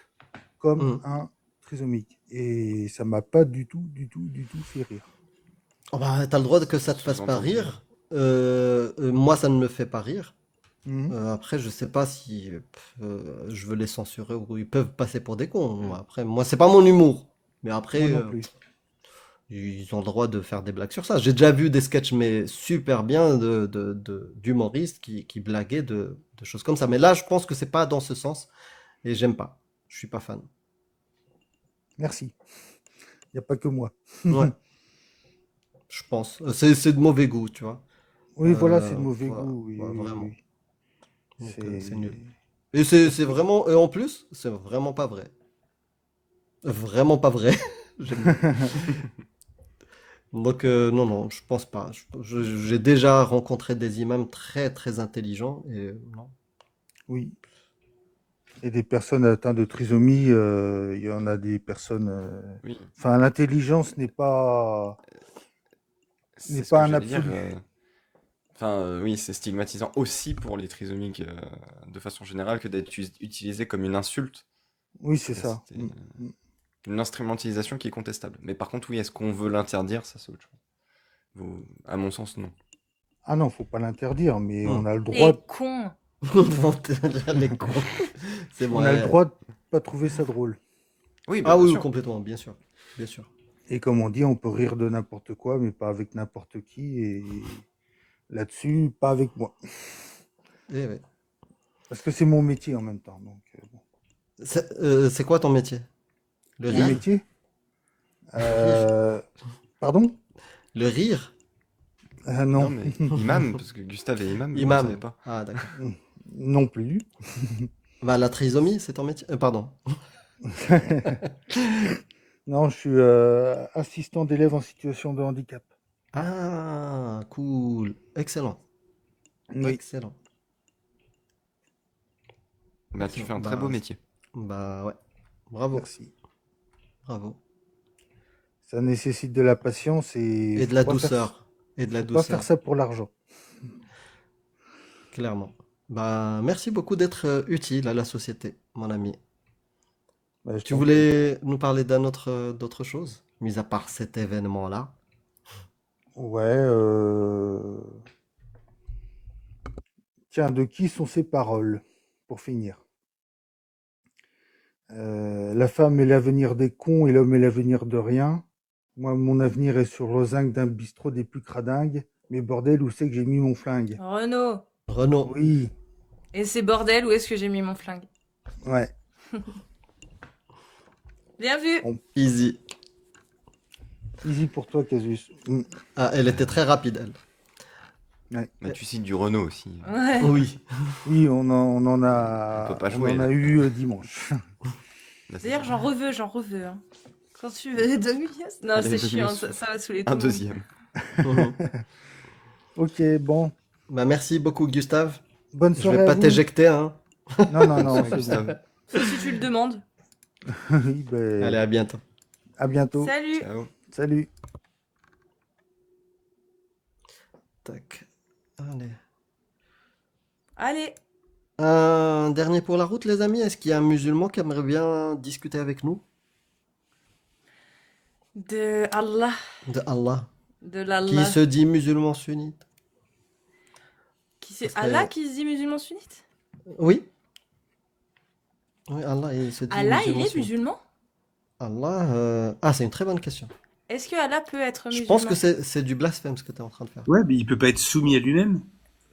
Speaker 7: comme un trisomique. Et ça m'a pas du tout fait rire.
Speaker 2: Oh bah, t'as le droit que ça te fasse pas
Speaker 5: Sous-entendu.
Speaker 2: rire. Moi, ça ne me fait pas rire.
Speaker 7: Mhm.
Speaker 2: Après, je sais pas si je veux les censurer ou ils peuvent passer pour des cons. Après, moi, c'est pas mon humour. Mais après,
Speaker 7: Moi non plus.
Speaker 2: ils ont le droit de faire des blagues sur ça. J'ai déjà vu des sketchs, mais super bien, d'humoristes qui blaguaient de choses comme ça. Mais là, je pense que c'est pas dans ce sens. Et j'aime pas. Je suis pas fan.
Speaker 7: Merci. Il n'y a pas que moi.
Speaker 2: Ouais, je pense. C'est de mauvais goût, tu vois.
Speaker 7: Oui, voilà, c'est de mauvais
Speaker 2: Voilà,
Speaker 7: goût. Oui,
Speaker 2: voilà,
Speaker 7: oui,
Speaker 2: vraiment.
Speaker 7: oui.
Speaker 2: Donc,
Speaker 7: C'est
Speaker 2: c'est nul. Et c'est vraiment, et en plus, c'est vraiment pas vrai. Vraiment pas vrai. J'aime- Donc, non, non, je pense pas. J'ai déjà rencontré des imams très, très intelligents et non.
Speaker 7: Oui. Et des personnes atteintes de trisomie, il y en a des personnes.
Speaker 5: Oui,
Speaker 7: Enfin, l'intelligence n'est pas
Speaker 5: c'est ce que
Speaker 7: un
Speaker 5: j'allais dire.
Speaker 7: absolu.
Speaker 5: Enfin, oui, c'est stigmatisant aussi pour les trisomiques de façon générale que d'être utilisé comme une insulte.
Speaker 7: Oui, c'est
Speaker 5: Et
Speaker 7: ça.
Speaker 5: c'était une instrumentalisation qui est contestable. Mais par contre, oui, est-ce qu'on veut l'interdire? Ça, c'est autre chose. À mon sens, non.
Speaker 7: Ah non, faut pas l'interdire, mais on a le droit.
Speaker 3: Les cons.
Speaker 2: Les cons. C'est
Speaker 7: On a le
Speaker 2: vrai.
Speaker 7: droit de pas trouver ça drôle.
Speaker 5: Oui,
Speaker 2: Ah
Speaker 5: bien
Speaker 2: oui,
Speaker 5: sûr.
Speaker 2: complètement, bien sûr. Bien sûr.
Speaker 7: Et comme on dit, on peut rire de n'importe quoi, mais pas avec n'importe qui. Et là-dessus, pas avec moi.
Speaker 2: Eh ouais.
Speaker 7: Parce que c'est mon métier en même temps. Donc, bon.
Speaker 2: C'est quoi ton métier? Le
Speaker 7: Mon
Speaker 2: rire?
Speaker 7: métier
Speaker 2: Rire.
Speaker 7: Pardon
Speaker 2: Le rire?
Speaker 7: Non.
Speaker 5: Non, mais imam, parce que Gustave est imam, mais moi, je savais
Speaker 2: Imam.
Speaker 5: pas.
Speaker 2: Ah, d'accord.
Speaker 7: Non plus.
Speaker 2: Bah, la trisomie, c'est ton métier? Pardon.
Speaker 7: Non, je suis assistant d'élèves en situation de handicap.
Speaker 2: Ah, cool. Excellent.
Speaker 7: Oui.
Speaker 2: Excellent.
Speaker 5: Bah, tu
Speaker 2: Excellent.
Speaker 5: fais un très beau métier.
Speaker 2: Bah ouais. Bravo.
Speaker 7: Merci.
Speaker 2: Bravo.
Speaker 7: Ça nécessite de la patience et
Speaker 2: Et de
Speaker 7: faut
Speaker 2: la
Speaker 7: pas faire-
Speaker 2: douceur. Et de la
Speaker 7: faut pas faire
Speaker 2: douceur.
Speaker 7: ça pour l'argent.
Speaker 2: Clairement. Bah, merci beaucoup d'être utile à la société, mon ami.
Speaker 7: Bah, je
Speaker 2: Tu
Speaker 7: t'en
Speaker 2: voulais nous parler d'autre chose, mis à part cet événement-là?
Speaker 7: prie. Ouais. Tiens, de qui sont ces paroles, pour finir? La femme est l'avenir des cons et l'homme est l'avenir de rien. Moi, mon avenir est sur le zinc d'un bistrot des plus cradingues. Mais bordel, où c'est que j'ai mis mon flingue?
Speaker 3: Renaud.
Speaker 2: Renaud.
Speaker 7: Oui,
Speaker 3: Et c'est bordel, où est-ce que j'ai mis mon flingue?
Speaker 7: Ouais.
Speaker 3: Bien vu.
Speaker 2: Easy.
Speaker 7: Easy pour toi, Casus.
Speaker 2: Ah, elle était très rapide, elle.
Speaker 7: Ouais.
Speaker 5: Bah, tu cites du Renault aussi.
Speaker 3: Ouais.
Speaker 2: Oui.
Speaker 7: Oui, on en a,
Speaker 5: On peut pas
Speaker 7: on
Speaker 5: jouer,
Speaker 7: en
Speaker 5: là.
Speaker 7: a eu dimanche.
Speaker 5: Là, c'est
Speaker 3: D'ailleurs,
Speaker 5: sûr.
Speaker 3: j'en reveux. Hein. Quand tu veux, Dominus. Non,
Speaker 5: Allez,
Speaker 3: c'est chiant,
Speaker 5: Dominus.
Speaker 3: ça va saouler tout
Speaker 5: Un
Speaker 3: le monde.
Speaker 5: deuxième.
Speaker 2: Mhm.
Speaker 7: Ok, bon.
Speaker 2: Bah, merci beaucoup, Gustave.
Speaker 7: Bonne
Speaker 2: Je
Speaker 7: soirée
Speaker 2: vais
Speaker 7: à
Speaker 2: pas
Speaker 7: vous.
Speaker 2: t'éjecter, hein.
Speaker 7: Non, non,
Speaker 5: Bonne
Speaker 7: non,
Speaker 5: soirée,
Speaker 7: c'est bon.
Speaker 5: Gustave.
Speaker 3: Sauf si tu le demandes.
Speaker 7: Oui, ben,
Speaker 2: Allez, à bientôt.
Speaker 7: à bientôt.
Speaker 3: Salut.
Speaker 5: Ciao.
Speaker 7: Salut.
Speaker 2: Tac. Allez.
Speaker 3: Allez.
Speaker 2: Un dernier pour la route, les amis. Est-ce qu'il y a un musulman qui aimerait bien discuter avec nous
Speaker 3: De Allah.
Speaker 2: de Allah,
Speaker 3: De
Speaker 2: qui
Speaker 3: l'Allah.
Speaker 2: se dit musulman sunnite?
Speaker 3: C'est
Speaker 2: Parce que-
Speaker 3: Allah qui se dit musulman sunnite?
Speaker 2: Oui. Oui, Allah, il se dit
Speaker 3: Allah, il
Speaker 2: musulman
Speaker 3: est
Speaker 2: sunnite.
Speaker 3: musulman?
Speaker 2: Allah, ah, c'est une très bonne question.
Speaker 3: Est-ce que Allah peut être
Speaker 2: Je
Speaker 3: musulman?
Speaker 2: pense que c'est du blasphème ce que tu es en train de faire.
Speaker 8: Ouais, mais il peut pas être soumis à lui-même.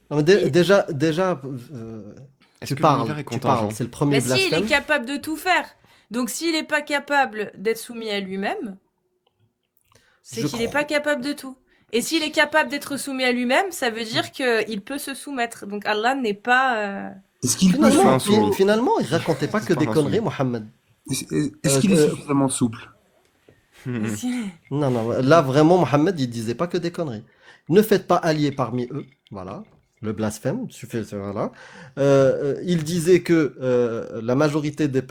Speaker 2: Non, mais
Speaker 3: Et-
Speaker 2: déjà,
Speaker 5: Est-ce
Speaker 2: tu
Speaker 5: que
Speaker 2: parles,
Speaker 5: l'univers est
Speaker 2: tu
Speaker 5: contingent?
Speaker 2: parles. C'est le premier
Speaker 3: Mais si, il
Speaker 2: blasphème.
Speaker 3: est capable de tout faire. Donc s'il n'est pas capable d'être soumis à lui-même, c'est
Speaker 2: Je
Speaker 3: qu'il n'est
Speaker 2: crois-
Speaker 3: pas capable de tout. Et s'il est capable d'être soumis à lui-même, ça veut dire qu'il peut se soumettre. Donc Allah n'est pas...
Speaker 8: Est-ce qu'il peut
Speaker 5: pas
Speaker 2: Finalement,
Speaker 5: insoumis.
Speaker 2: finalement, il racontait pas que
Speaker 5: C'est pas
Speaker 2: des conneries,
Speaker 5: insoumis.
Speaker 2: Mohammed.
Speaker 8: est-ce qu'il est suffisamment souple?
Speaker 2: Non, là vraiment, Mohammed, il disait pas que des conneries. Ne faites pas allier parmi eux, voilà, le blasphème, voilà. Il disait que la majorité du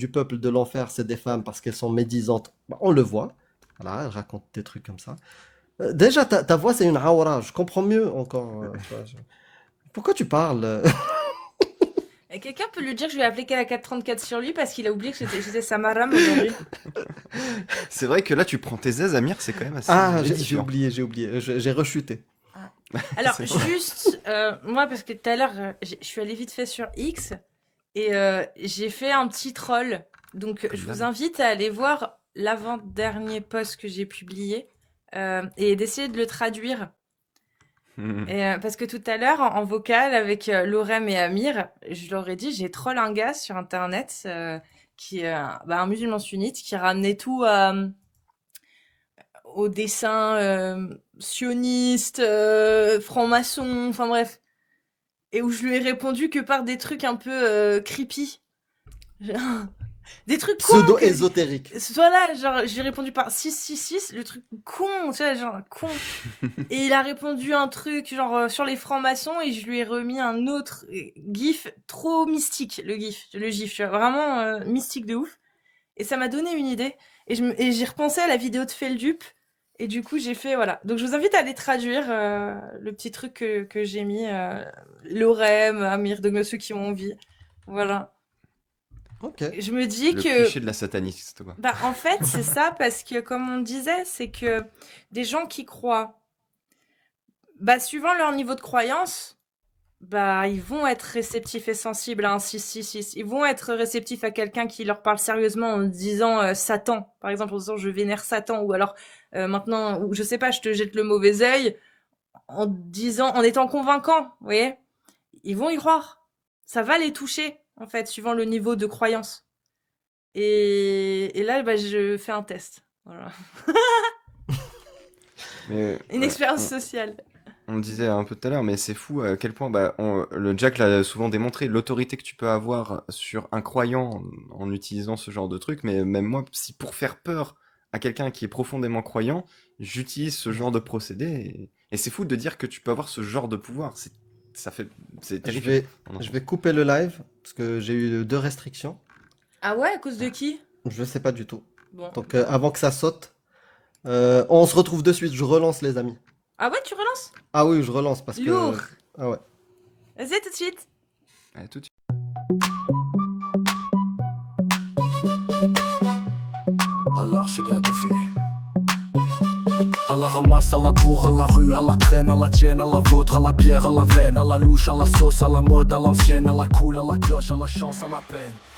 Speaker 2: peuple de l'enfer, c'est des femmes parce qu'elles sont médisantes. Bah, on le voit, voilà, elle raconte des trucs comme ça. Déjà, ta voix, c'est une awra, je comprends mieux encore. Tu vois, Pourquoi tu parles?
Speaker 3: Et quelqu'un peut lui dire que je vais appeler qu'à la 434 sur lui parce qu'il a oublié que j'étais Samaram aujourd'hui.
Speaker 5: C'est vrai que là, tu prends tes aises, Amir, c'est quand même assez
Speaker 2: Ah, j'ai
Speaker 5: édifiant.
Speaker 2: oublié, j'ai rechuté.
Speaker 3: Alors,
Speaker 5: C'est vrai.
Speaker 3: juste, moi, parce que tout à l'heure, je suis allée vite fait sur X et j'ai fait un petit troll. Donc, je vous invite à aller voir l'avant-dernier post que j'ai publié et d'essayer de le traduire. Et, parce que tout à l'heure, en vocal, avec Lorem et Amir, je leur ai dit, j'ai troll un gars sur Internet qui est un musulman sunnite qui ramenait tout au dessin sioniste, franc-maçon, enfin bref. Et où je lui ai répondu que par des trucs un peu creepy. Des trucs cons.
Speaker 2: Pseudo-ésotérique.
Speaker 3: Voilà, genre, j'ai répondu par 666, le truc con, tu vois, genre, con. Et il a répondu un truc, genre, sur les francs-maçons, et je lui ai remis un autre gif trop mystique, le gif, tu vois, vraiment mystique de ouf. Et ça m'a donné une idée. Et j'ai repensé à la vidéo de Feldup, et du coup, j'ai fait, voilà. Donc, je vous invite à aller traduire le petit truc que j'ai mis, Lorem, Amir, de ceux qui ont envie. Voilà.
Speaker 2: Ok.
Speaker 3: Je me dis
Speaker 5: Le
Speaker 3: que...
Speaker 5: cliché de la sataniste, quoi.
Speaker 3: Bah, en fait, c'est ça, parce que, comme on disait, c'est que des gens qui croient, bah, suivant leur niveau de croyance, bah, ils vont être réceptifs et sensibles à un 666. Ils vont être réceptifs à quelqu'un qui leur parle sérieusement en disant Satan, par exemple, en disant je vénère Satan, ou alors maintenant, ou je sais pas, je te jette le mauvais œil, en disant, en étant convaincant, vous voyez, ils vont y croire. Ça va les toucher, en fait, suivant le niveau de croyance. Et là, bah, je fais un test. Voilà.
Speaker 5: Mais,
Speaker 3: Une
Speaker 5: ouais,
Speaker 3: expérience sociale.
Speaker 5: on le disait un peu tout à l'heure, mais c'est fou à quel point, bah, le Jack l'a souvent démontré, l'autorité que tu peux avoir sur un croyant en utilisant ce genre de truc, mais même moi, si pour faire peur à quelqu'un qui est profondément croyant, j'utilise ce genre de procédé, et c'est fou de dire que tu peux avoir ce genre de pouvoir, c'est
Speaker 2: Je
Speaker 5: terrifiant.
Speaker 2: je vais couper le live parce que j'ai eu 2 restrictions.
Speaker 3: Ah ouais, à cause de qui?
Speaker 2: Je sais pas du tout.
Speaker 3: Bon.
Speaker 2: Donc avant que ça saute, on se retrouve de suite. Je relance les amis.
Speaker 3: Ah ouais, tu relances?
Speaker 2: Ah oui, je relance parce que.
Speaker 3: Lourd.
Speaker 2: Ah ouais.
Speaker 3: Vas-y, tout de suite.
Speaker 5: Allez, tout de suite.
Speaker 9: Allah, je viens de faire. Allah ramasse à la cour, à la rue, à la traîne, à la tienne, à la vôtre, à la bière, à la veine, à la louche, à la sauce, à la mode, à l'ancienne, à la cool, à la cloche, à la chance, à la peine.